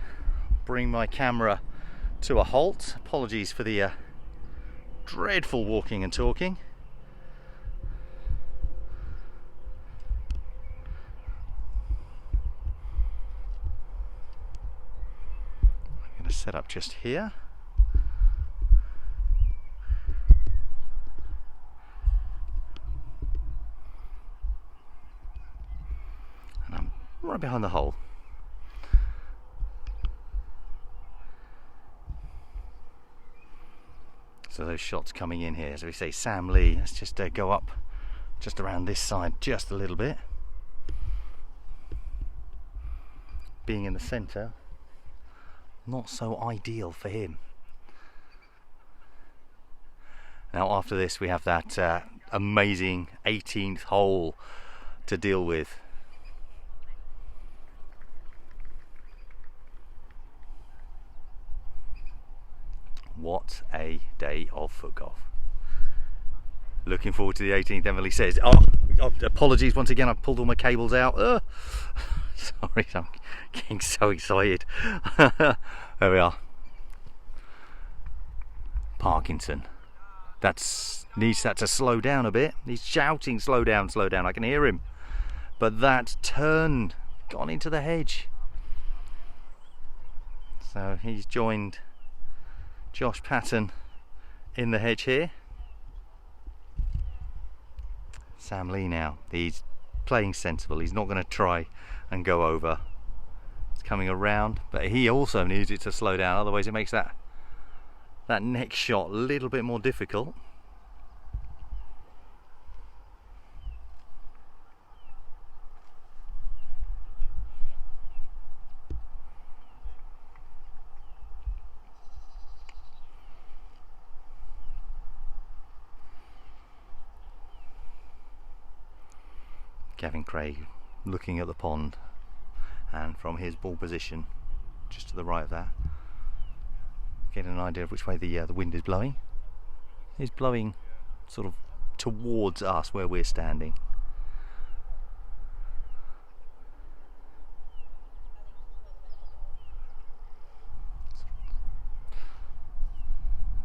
bring my camera to a halt. Apologies for the dreadful walking and talking. I'm going to set up just here. And I'm right behind the hole. So those shots coming in here, as we say, Sam Lee, let's just go up just around this side just a little bit. Being in the centre, not so ideal for him. Now after this we have that amazing 18th hole to deal with. What a day of foot golf. Looking forward to the 18th, Emily says. Oh, apologies once again, I've pulled all my cables out. Sorry, I'm getting so excited. There we are. Parkinson. Needs that to slow down a bit. He's shouting, slow down, slow down. I can hear him. But that turn gone into the hedge. So he's joined Josh Patton in the hedge here. Sam Lee now, he's playing sensible. He's not going to try and go over. It's coming around, but he also needs it to slow down, otherwise it makes that next shot a little bit more difficult. Gavin Craig looking at the pond, and from his ball position just to the right of that, getting an idea of which way the wind is blowing. It's blowing sort of towards us where we're standing.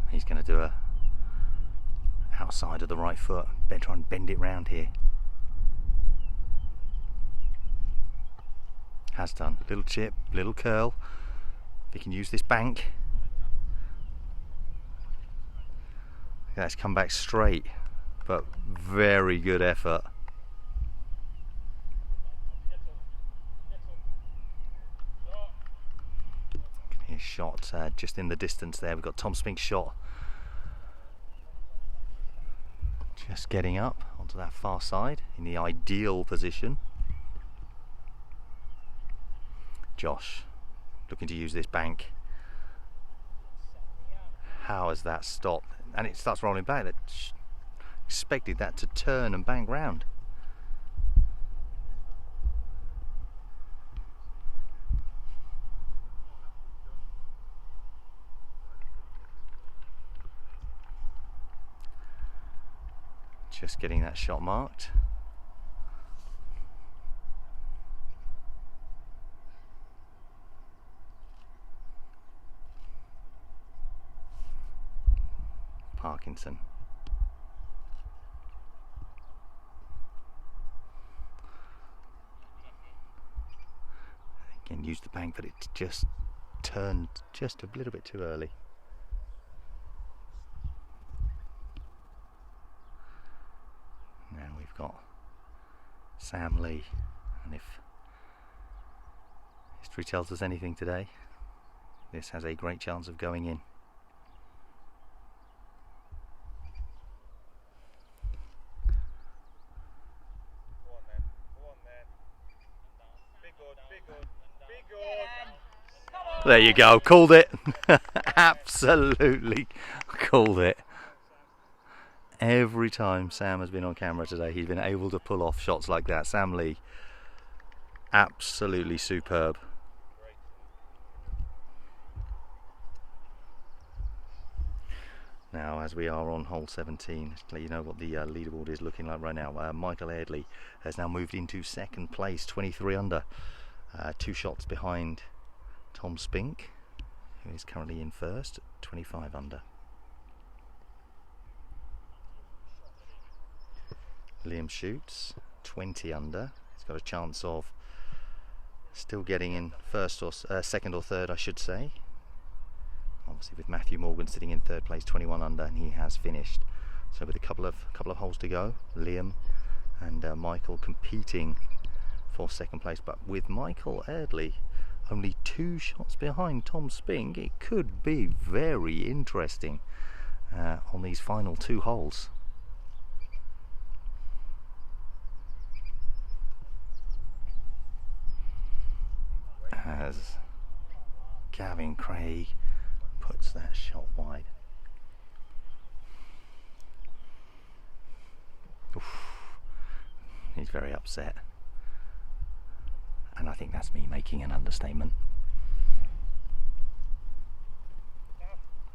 He's going to do a outside of the right foot, try and bend it round here. Has done. Little chip, little curl. If he can use this bank. That's come back straight, but very good effort. His shot just in the distance there. We've got Tom Spink's shot Just getting up onto that far side in the ideal position. Josh looking to use this bank. How has that stopped? And it starts rolling back. That expected that to turn and bank round. Just getting that shot marked. Parkinson. Again, use the bank, but it just turned just a little bit too early. Now we've got Sam Lee, and if history tells us anything today, this has a great chance of going in. There you go, called it. Absolutely called it. Every time Sam has been on camera today, he's been able to pull off shots like that. Sam Lee, absolutely superb. Now, as we are on hole 17, just to let you know what the leaderboard is looking like right now. Michael Eardley has now moved into second place, 23 under, 2 shots behind Tom Spink, who is currently in first, 25 under. Liam Shoots, 20 under. He's got a chance of still getting in first or second or third, I should say. Obviously, with Matthew Morgan sitting in third place, 21 under, and he has finished. So with a couple of holes to go, Liam and Michael competing for second place. But with Michael Eardley only 2 shots behind Tom Spink, it could be very interesting on these final 2 holes. As Gavin Craig puts that shot wide. Oof. He's very upset, and I think that's me making an understatement.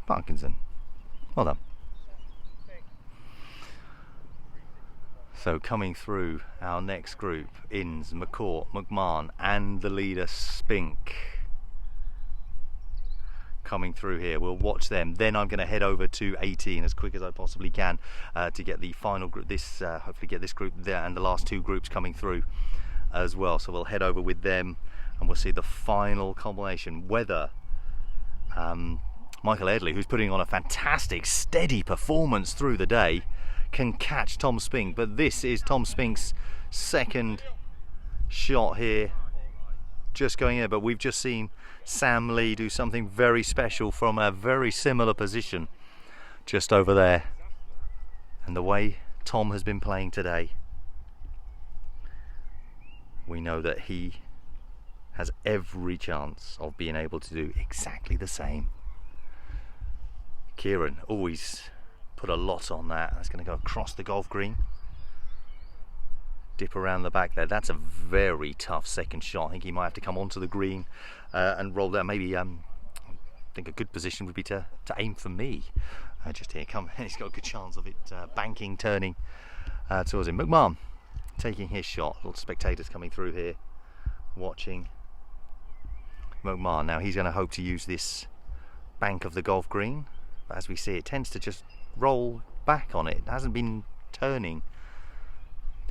Parkinson, well done. So coming through our next group, Inns, McCourt, McMahon and the leader Spink. Coming through here, we'll watch them. Then I'm going to head over to 18 as quick as I possibly can to get the final group, hopefully get this group there and the last 2 groups coming through as well. So we'll head over with them and we'll see the final combination, whether Michael Eardley, who's putting on a fantastic steady performance through the day, can catch Tom Spink. But this is Tom Spink's second shot here, just going in. But we've just seen Sam Lee do something very special from a very similar position just over there. And the way Tom has been playing today, we know that he has every chance of being able to do exactly the same. Kieran always put a lot on that. That's going to go across the golf green, dip around the back there. That's a very tough second shot. I think he might have to come onto the green and roll down. Maybe I think a good position would be to aim for me. Just here, come. He's got a good chance of it banking, turning towards him. McMahon taking his shot. Little spectators coming through here, watching McMahon. Now he's going to hope to use this bank of the golf green, but as we see, it tends to just roll back on it. It hasn't been turning.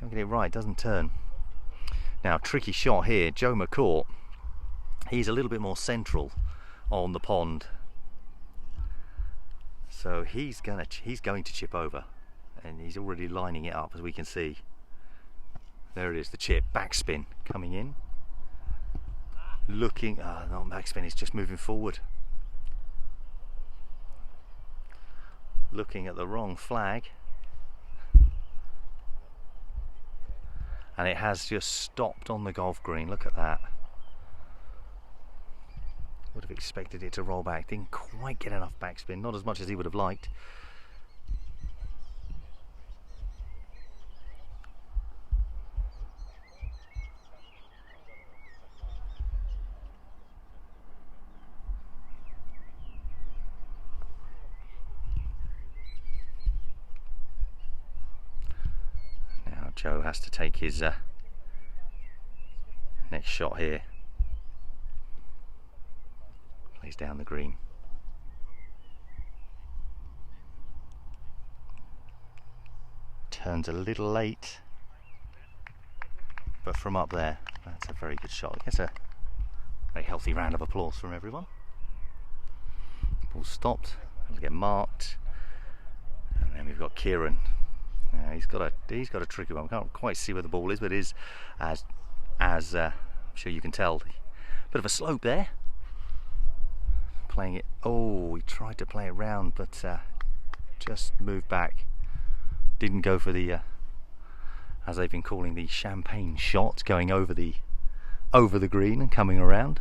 Don't get it right, doesn't turn. Now, tricky shot here. Joe McCourt, he's a little bit more central on the pond, so he's going to chip over, and he's already lining it up, as we can see. There it is, the chip, backspin coming in. Looking, no, backspin is just moving forward. Looking at the wrong flag. and it has just stopped on the golf green. Look at that. Would have expected it to roll back. Didn't quite get enough backspin, not as much as he would have liked. Now Joe has to take his next shot here. Plays down the green. Turns a little late, but from up there, that's a very good shot. Gets a very healthy round of applause from everyone. Ball stopped, it'll get marked, and then we've got Kieran. Now he's got a tricky one. We can't quite see where the ball is, but it is as I'm sure you can tell, bit of a slope there. Playing it. Oh, he tried to play it round, but just moved back. Didn't go for the, as they've been calling, the champagne shot, going over the green and coming around.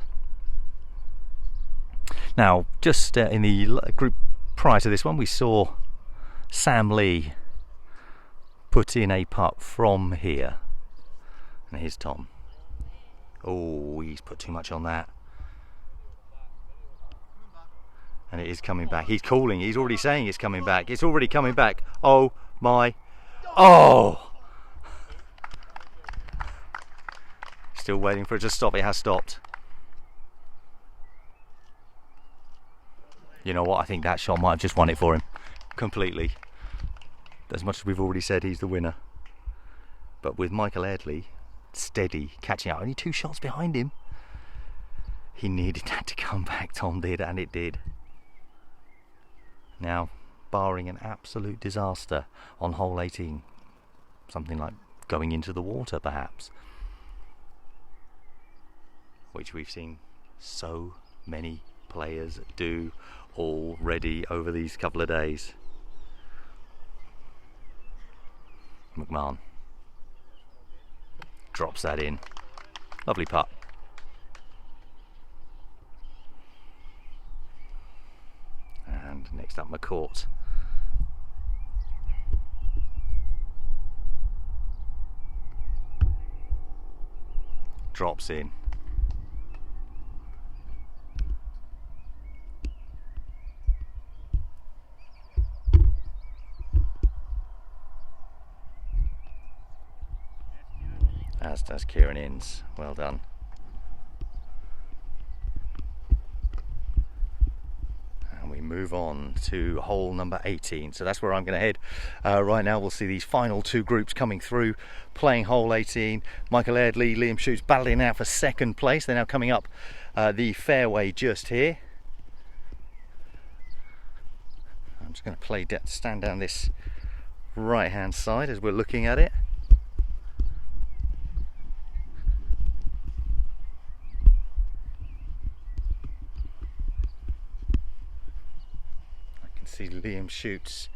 Now, just in the group prior to this one, we saw Sam Lee put in a putt from here, and here's Tom. Oh, he's put too much on that. And it is coming back. He's calling. He's already saying it's coming back. It's already coming back. Oh my. Oh! Still waiting for it to stop. It has stopped. You know what? I think that shot might have just won it for him. Completely. As much as we've already said he's the winner. But with Michael Eardley steady, catching out, only 2 shots behind him, he needed that to come back. Tom did, and it did. Now, barring an absolute disaster on hole 18, something like going into the water perhaps, which we've seen so many players do already over these couple of days. McMahon drops that in. Lovely putt. And next up, McCourt. Drops in. As does Kieran Innes. Well done. And we move on to hole number 18. So that's where I'm going to head. Right now we'll see these final 2 groups coming through, playing hole 18. Michael Eardley, Liam Shoots battling out for second place. They're now coming up the fairway just here. I'm just going to stand down this right hand side as we're looking at it. See Liam Shoots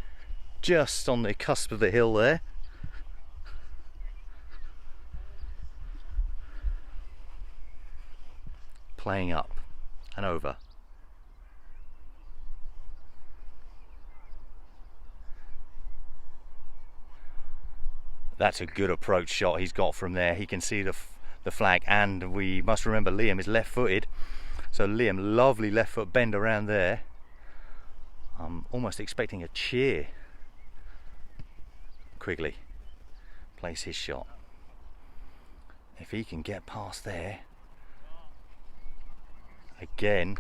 just on the cusp of the hill there. Playing up and over. That's a good approach shot he's got from there. He can see the flag, and we must remember Liam is left-footed. So Liam, lovely left foot bend around there. I'm almost expecting a cheer. Quigley plays his shot. If he can get past there, again,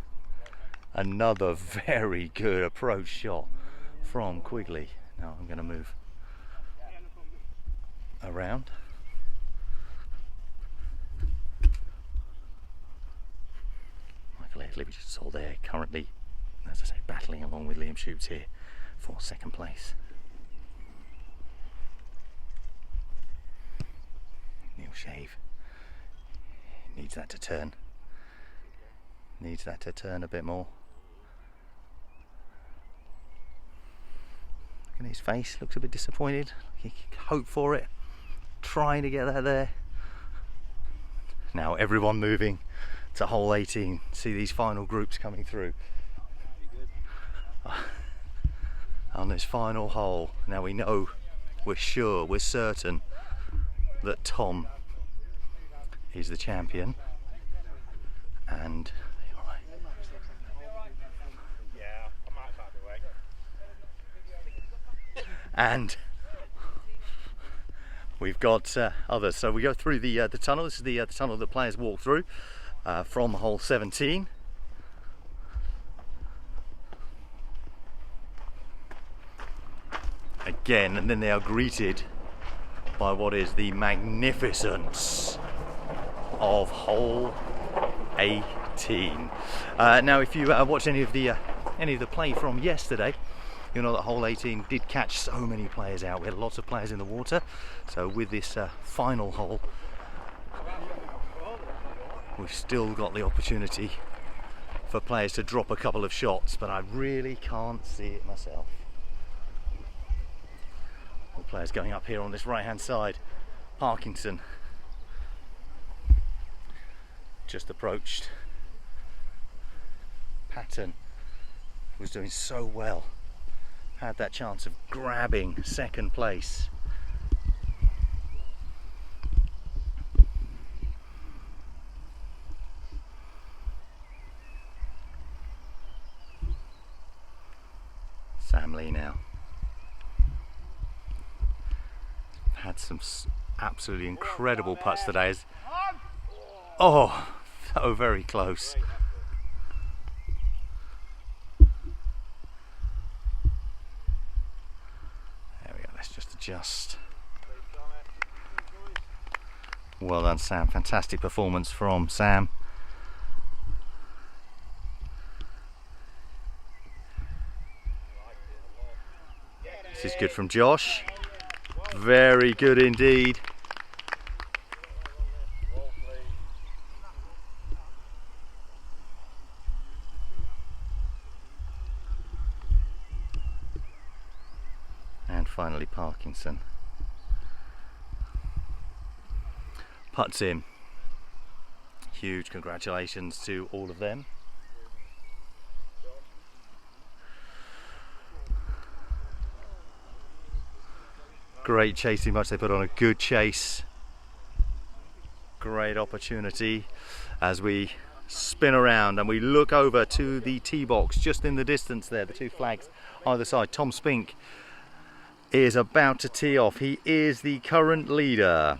another very good approach shot from Quigley. Now I'm going to move around. Michael Eardley, we just saw there, currently, as I say, battling along with Liam Shoots here for second place. Neil Shave needs that to turn. Needs that to turn a bit more. Look at his face, looks a bit disappointed. He could hope for it. trying to get that there. Now everyone moving to hole 18. See these final groups coming through on this final hole. Now we know, we're sure, we're certain that Tom is the champion. And and we've got others. So we go through the tunnel. This is the tunnel that players walk through from hole 17. Again, and then they are greeted by what is the magnificence of hole 18. Now, if you watch any of the play from yesterday, you know that hole 18 did catch so many players out. We had lots of players in the water. So with this final hole, we've still got the opportunity for players to drop a couple of shots, but I really can't see it myself. All players going up here on this right hand side. Parkinson just approached. Patton was doing so well, had that chance of grabbing second place. Sam Lee now had some absolutely incredible putts today. Oh, so very close. There we go, let's just adjust. Well done, Sam. Fantastic performance from Sam. This is good from Josh. Very good indeed. And finally Parkinson. Putts in. Huge congratulations to all of them. Great chasing match, they put on a good chase. Great opportunity as we spin around and we look over to the tee box just in the distance there, the two flags either side. Tom Spink is about to tee off. He is the current leader.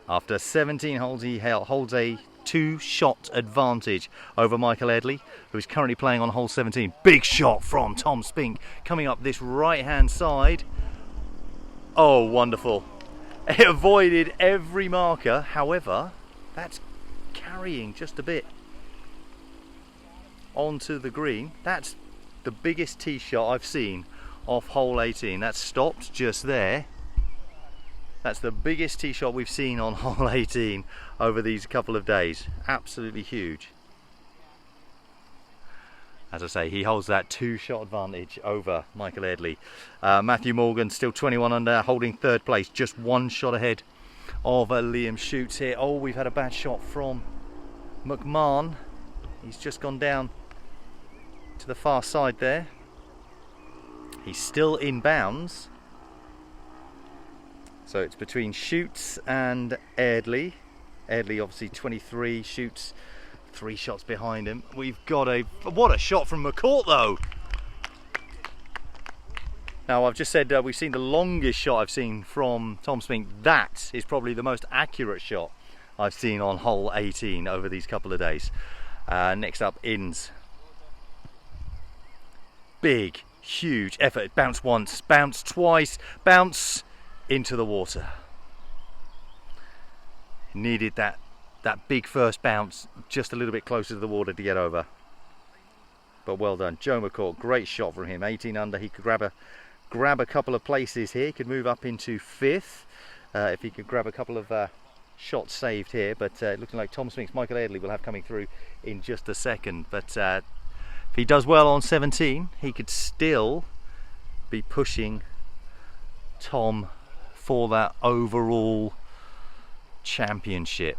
After 17 holes, he holds a 2-shot advantage over Michael Edley, who is currently playing on hole 17. Big shot from Tom Spink coming up this right hand side. Oh, wonderful. It avoided every marker. However, that's carrying just a bit onto the green. That's the biggest tee shot I've seen off hole 18. That's stopped just there. That's the biggest tee shot we've seen on hole 18 over these couple of days. Absolutely huge. As I say, he holds that 2-shot advantage over Michael Edley. Matthew Morgan still 21 under, holding third place, just 1 shot ahead of Liam Shoots here. Oh, we've had a bad shot from McMahon. He's just gone down to the far side there. He's still in bounds. So it's between Shoots and Edley. Edley obviously 23, Shoots 3 shots behind him. We've got what a shot from McCourt though. Now I've just said we've seen the longest shot I've seen from Tom Spink. That is probably the most accurate shot I've seen on hole 18 over these couple of days. Next up, Inns. Big, huge effort. Bounce once, bounce twice, bounce into the water. Needed that big first bounce just a little bit closer to the water to get over. But well done, Joe McCourt. Great shot from him. 18 under. He could grab a couple of places here. He could move up into 5th if he could grab a couple of shots saved here. But looking like Tom Spink, Michael Edley will have coming through in just a second. But if he does well on 17, he could still be pushing Tom for that overall championship.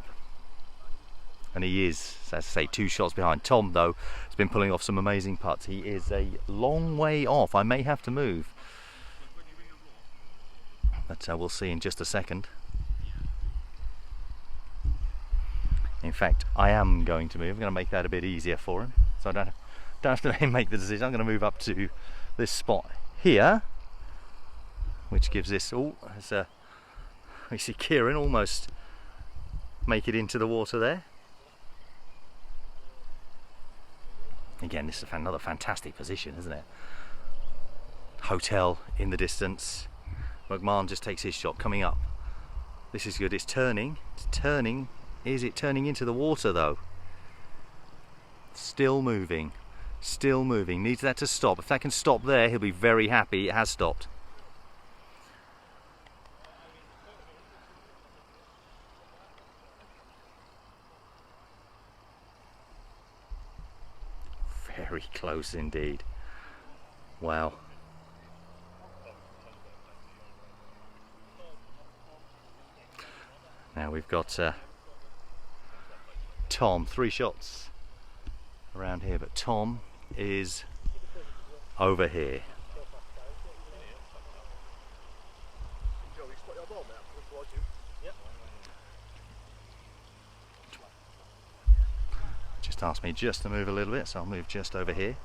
And he is, as I say, 2 shots behind. Tom, though, has been pulling off some amazing putts. He is a long way off. I may have to move, but we'll see in just a second. In fact, I am going to move. I'm going to make that a bit easier for him, so I don't have to make the decision. I'm going to move up to this spot here, which gives this. We see Kieran almost make it into the water there. Again, this is another fantastic position, isn't it? Hotel in the distance. McMahon just takes his shot coming up. This is good. It's turning. It's turning. Is it turning into the water though? Still moving. Still moving. Needs that to stop. If that can stop there, he'll be very happy. It has stopped. Very close indeed. Wow. Now we've got Tom, 3 shots around here, but Tom is over here. Just asked me just to move a little bit, so I'll move just over here.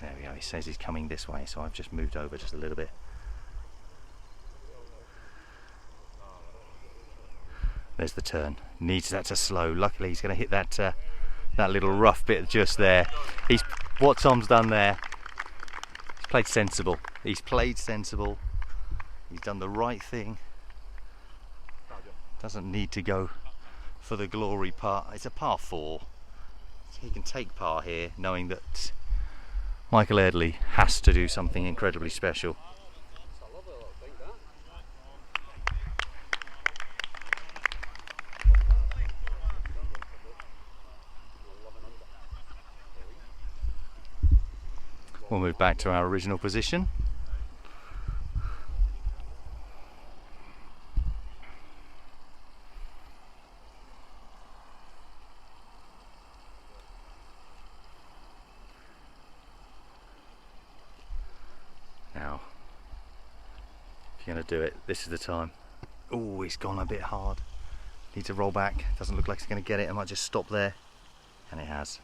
There we go, he says he's coming this way, so I've just moved over just a little bit. There's the turn. Needs that to slow. Luckily, he's going to hit that that little rough bit just there. What Tom's done there. He's played sensible. He's played sensible. He's done the right thing. Doesn't need to go for the glory par. It's a par 4. He can take par here, knowing that Michael Eardley has to do something incredibly special. We'll move back to our original position. Now, if you're going to do it, this is the time. Oh, he's gone a bit hard. Need to roll back. Doesn't look like he's going to get it. I might just stop there. And it has.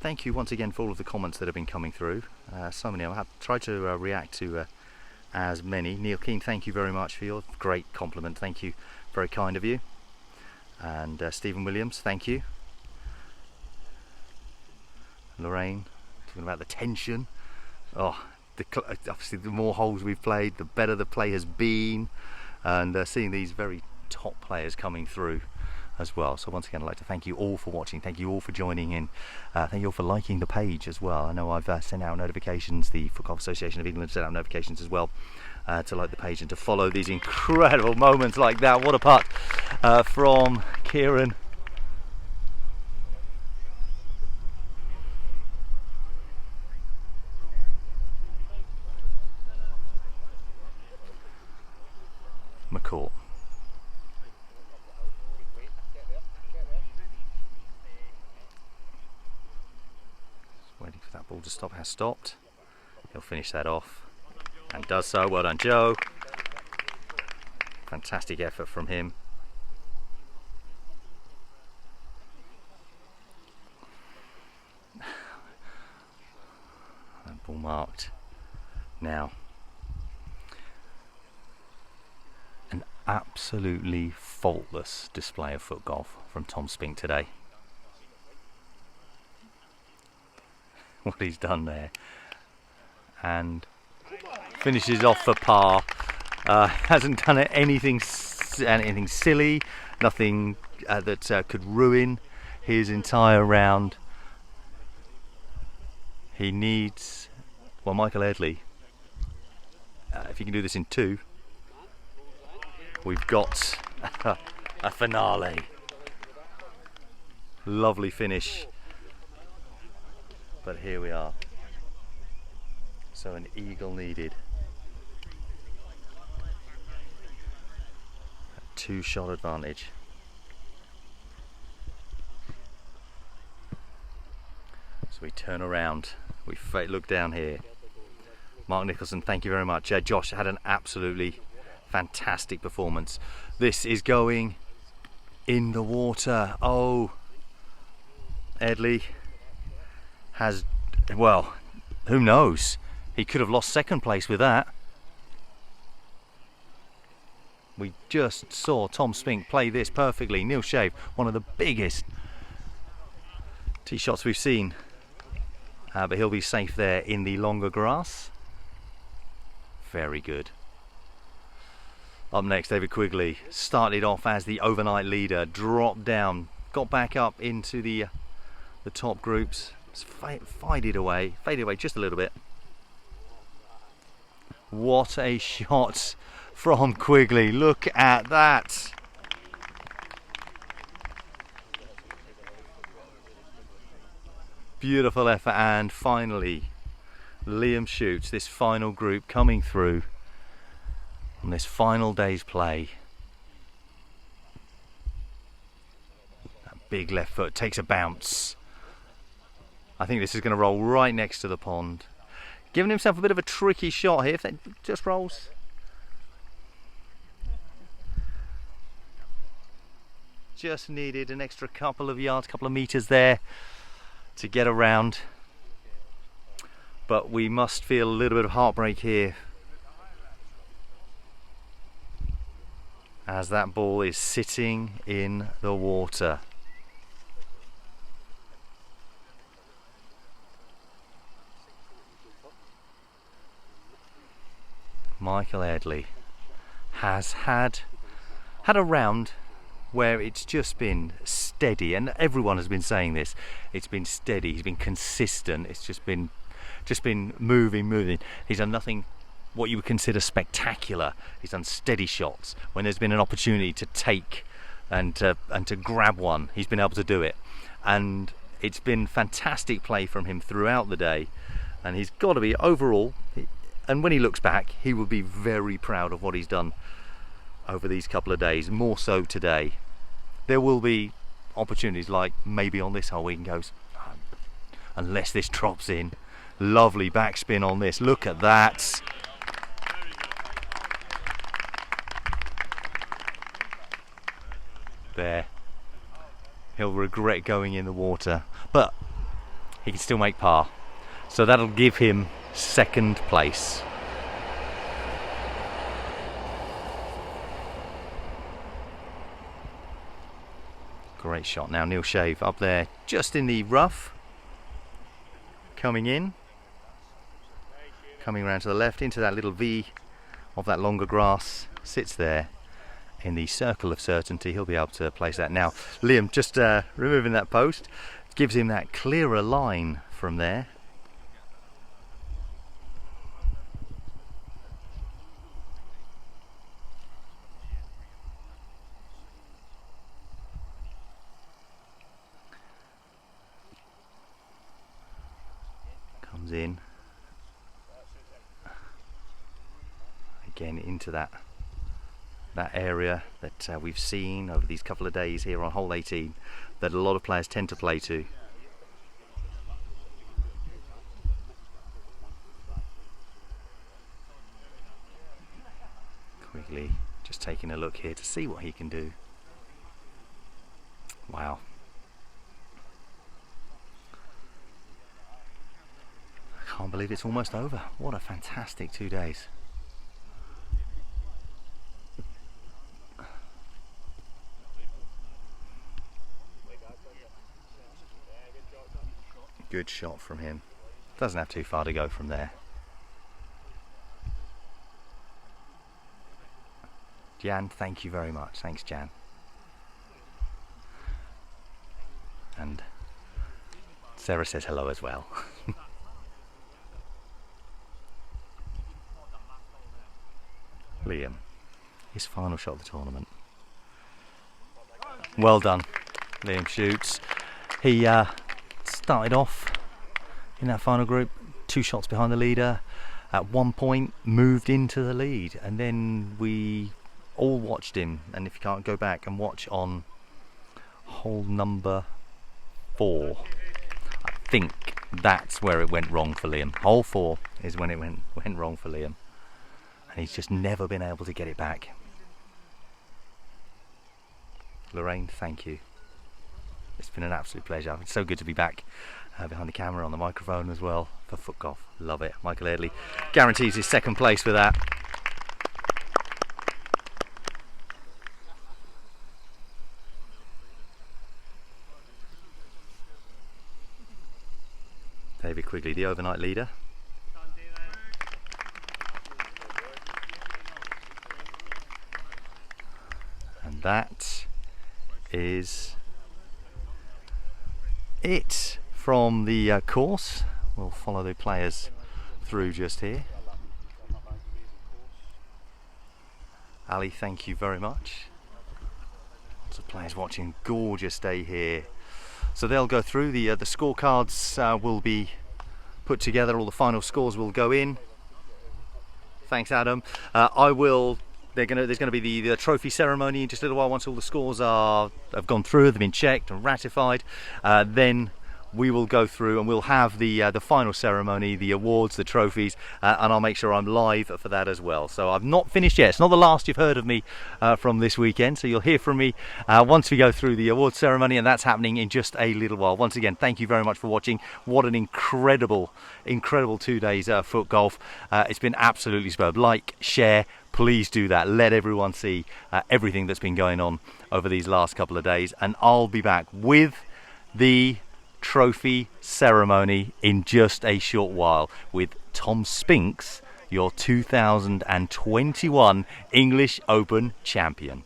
Thank you once again for all of the comments that have been coming through. So many. I have tried to react to as many. Neil Keane, thank you very much for your great compliment. Thank you, very kind of you. And Stephen Williams, thank you. Lorraine, talking about the tension. Oh, obviously the more holes we've played, the better the play has been, and seeing these very top players coming through as well. So once again, I'd like to thank you all for watching. Thank you all for joining in. Thank you all for liking the page as well. I know I've sent out notifications. The FootGolf Association of England sent out notifications as well to like the page and to follow these incredible moments like that. What a putt from Kieran. McCourt. Waiting for that ball to stop. Has stopped. He'll finish that off and does so. Well done, Joe. Fantastic effort from him. And ball marked. Now, an absolutely faultless display of FootGolf from Tom Spink today. What he's done there, and finishes off for par. Hasn't done anything silly, nothing that could ruin his entire round. He needs, well, Michael Eardley, if he can do this in 2, we've got a finale. Lovely finish. But here we are. So an eagle needed. A 2-shot advantage. So we turn around, we look down here. Mark Nicholson, thank you very much. Josh had an absolutely fantastic performance. This is going in the water. Oh, Edley has, well, who knows? He could have lost second place with that. We just saw Tom Spink play this perfectly. Neil Shave, one of the biggest tee shots we've seen. But he'll be safe there in the longer grass. Very good. Up next, David Quigley started off as the overnight leader, dropped down, got back up into the top groups, faded away just a little bit. What a shot from Quigley! Look at that. Beautiful effort, and finally Liam Shoots, this final group coming through on this final day's play. That big left foot takes a bounce. I think this is going to roll right next to the pond. Giving himself a bit of a tricky shot here. If that just rolls. Just needed an extra couple of yards, couple of meters there to get around. But we must feel a little bit of heartbreak here as that ball is sitting in the water. Michael Edley has had a round where it's just been steady, and everyone has been saying this. It's been steady, he's been consistent, it's just been moving. He's done nothing what you would consider spectacular. He's done steady shots. When there's been an opportunity to take and to grab one, he's been able to do it. And it's been fantastic play from him throughout the day. And he's got to be overall, and when he looks back, he will be very proud of what he's done over these couple of days, more so today. There will be opportunities like maybe on this hole he goes, unless this drops in. Lovely backspin on this. Look at that. There. He'll regret going in the water, but he can still make par. So that'll give him second place. Great shot. Now Neil Shave up there just in the rough, coming in, coming around to the left into that little V of that longer grass, sits there in the circle of certainty. He'll be able to place that. Now Liam just removing that post gives him that clearer line from there. Comes in again into that area that we've seen over these couple of days here on hole 18 that a lot of players tend to play to. Quigley just taking a look here to see what he can do. Wow. I can't believe it's almost over. What a fantastic 2 days. Good shot from him. Doesn't have too far to go from there. Jan, thank you very much. Thanks, Jan. And Sarah says hello as well. Liam, his final shot of the tournament. Well done, Liam Shoots. He started off in that final group 2 shots behind the leader, at one point moved into the lead, and then we all watched him. And if you can't go back and watch on hole number 4, I think that's where it went wrong for Liam. Hole 4 is when it went wrong for Liam, and he's just never been able to get it back. Lorraine, thank you. It's been an absolute pleasure. It's so good to be back behind the camera, on the microphone as well for FootGolf. Love it. Michael Eardley guarantees his second place with that. David Quigley, the overnight leader. And that is it from the course. We'll follow the players through just here. Ali, thank you very much. Lots of players watching. Gorgeous day here. So they'll go through. The scorecards will be put together. All the final scores will go in. Thanks, Adam. There's going to be the trophy ceremony in just a little while. Once all the scores have gone through, they've been checked and ratified, then we will go through and we'll have the final ceremony, the awards, the trophies, and I'll make sure I'm live for that as well. So I've not finished yet. It's not the last you've heard of me from this weekend, so you'll hear from me once we go through the awards ceremony, and that's happening in just a little while. Once again, thank you very much for watching. What an incredible 2 days FootGolf. It's been absolutely superb. Like, share, please do that. Let everyone see everything that's been going on over these last couple of days, and I'll be back with the trophy ceremony in just a short while with Tom Spinks, your 2021 English Open champion.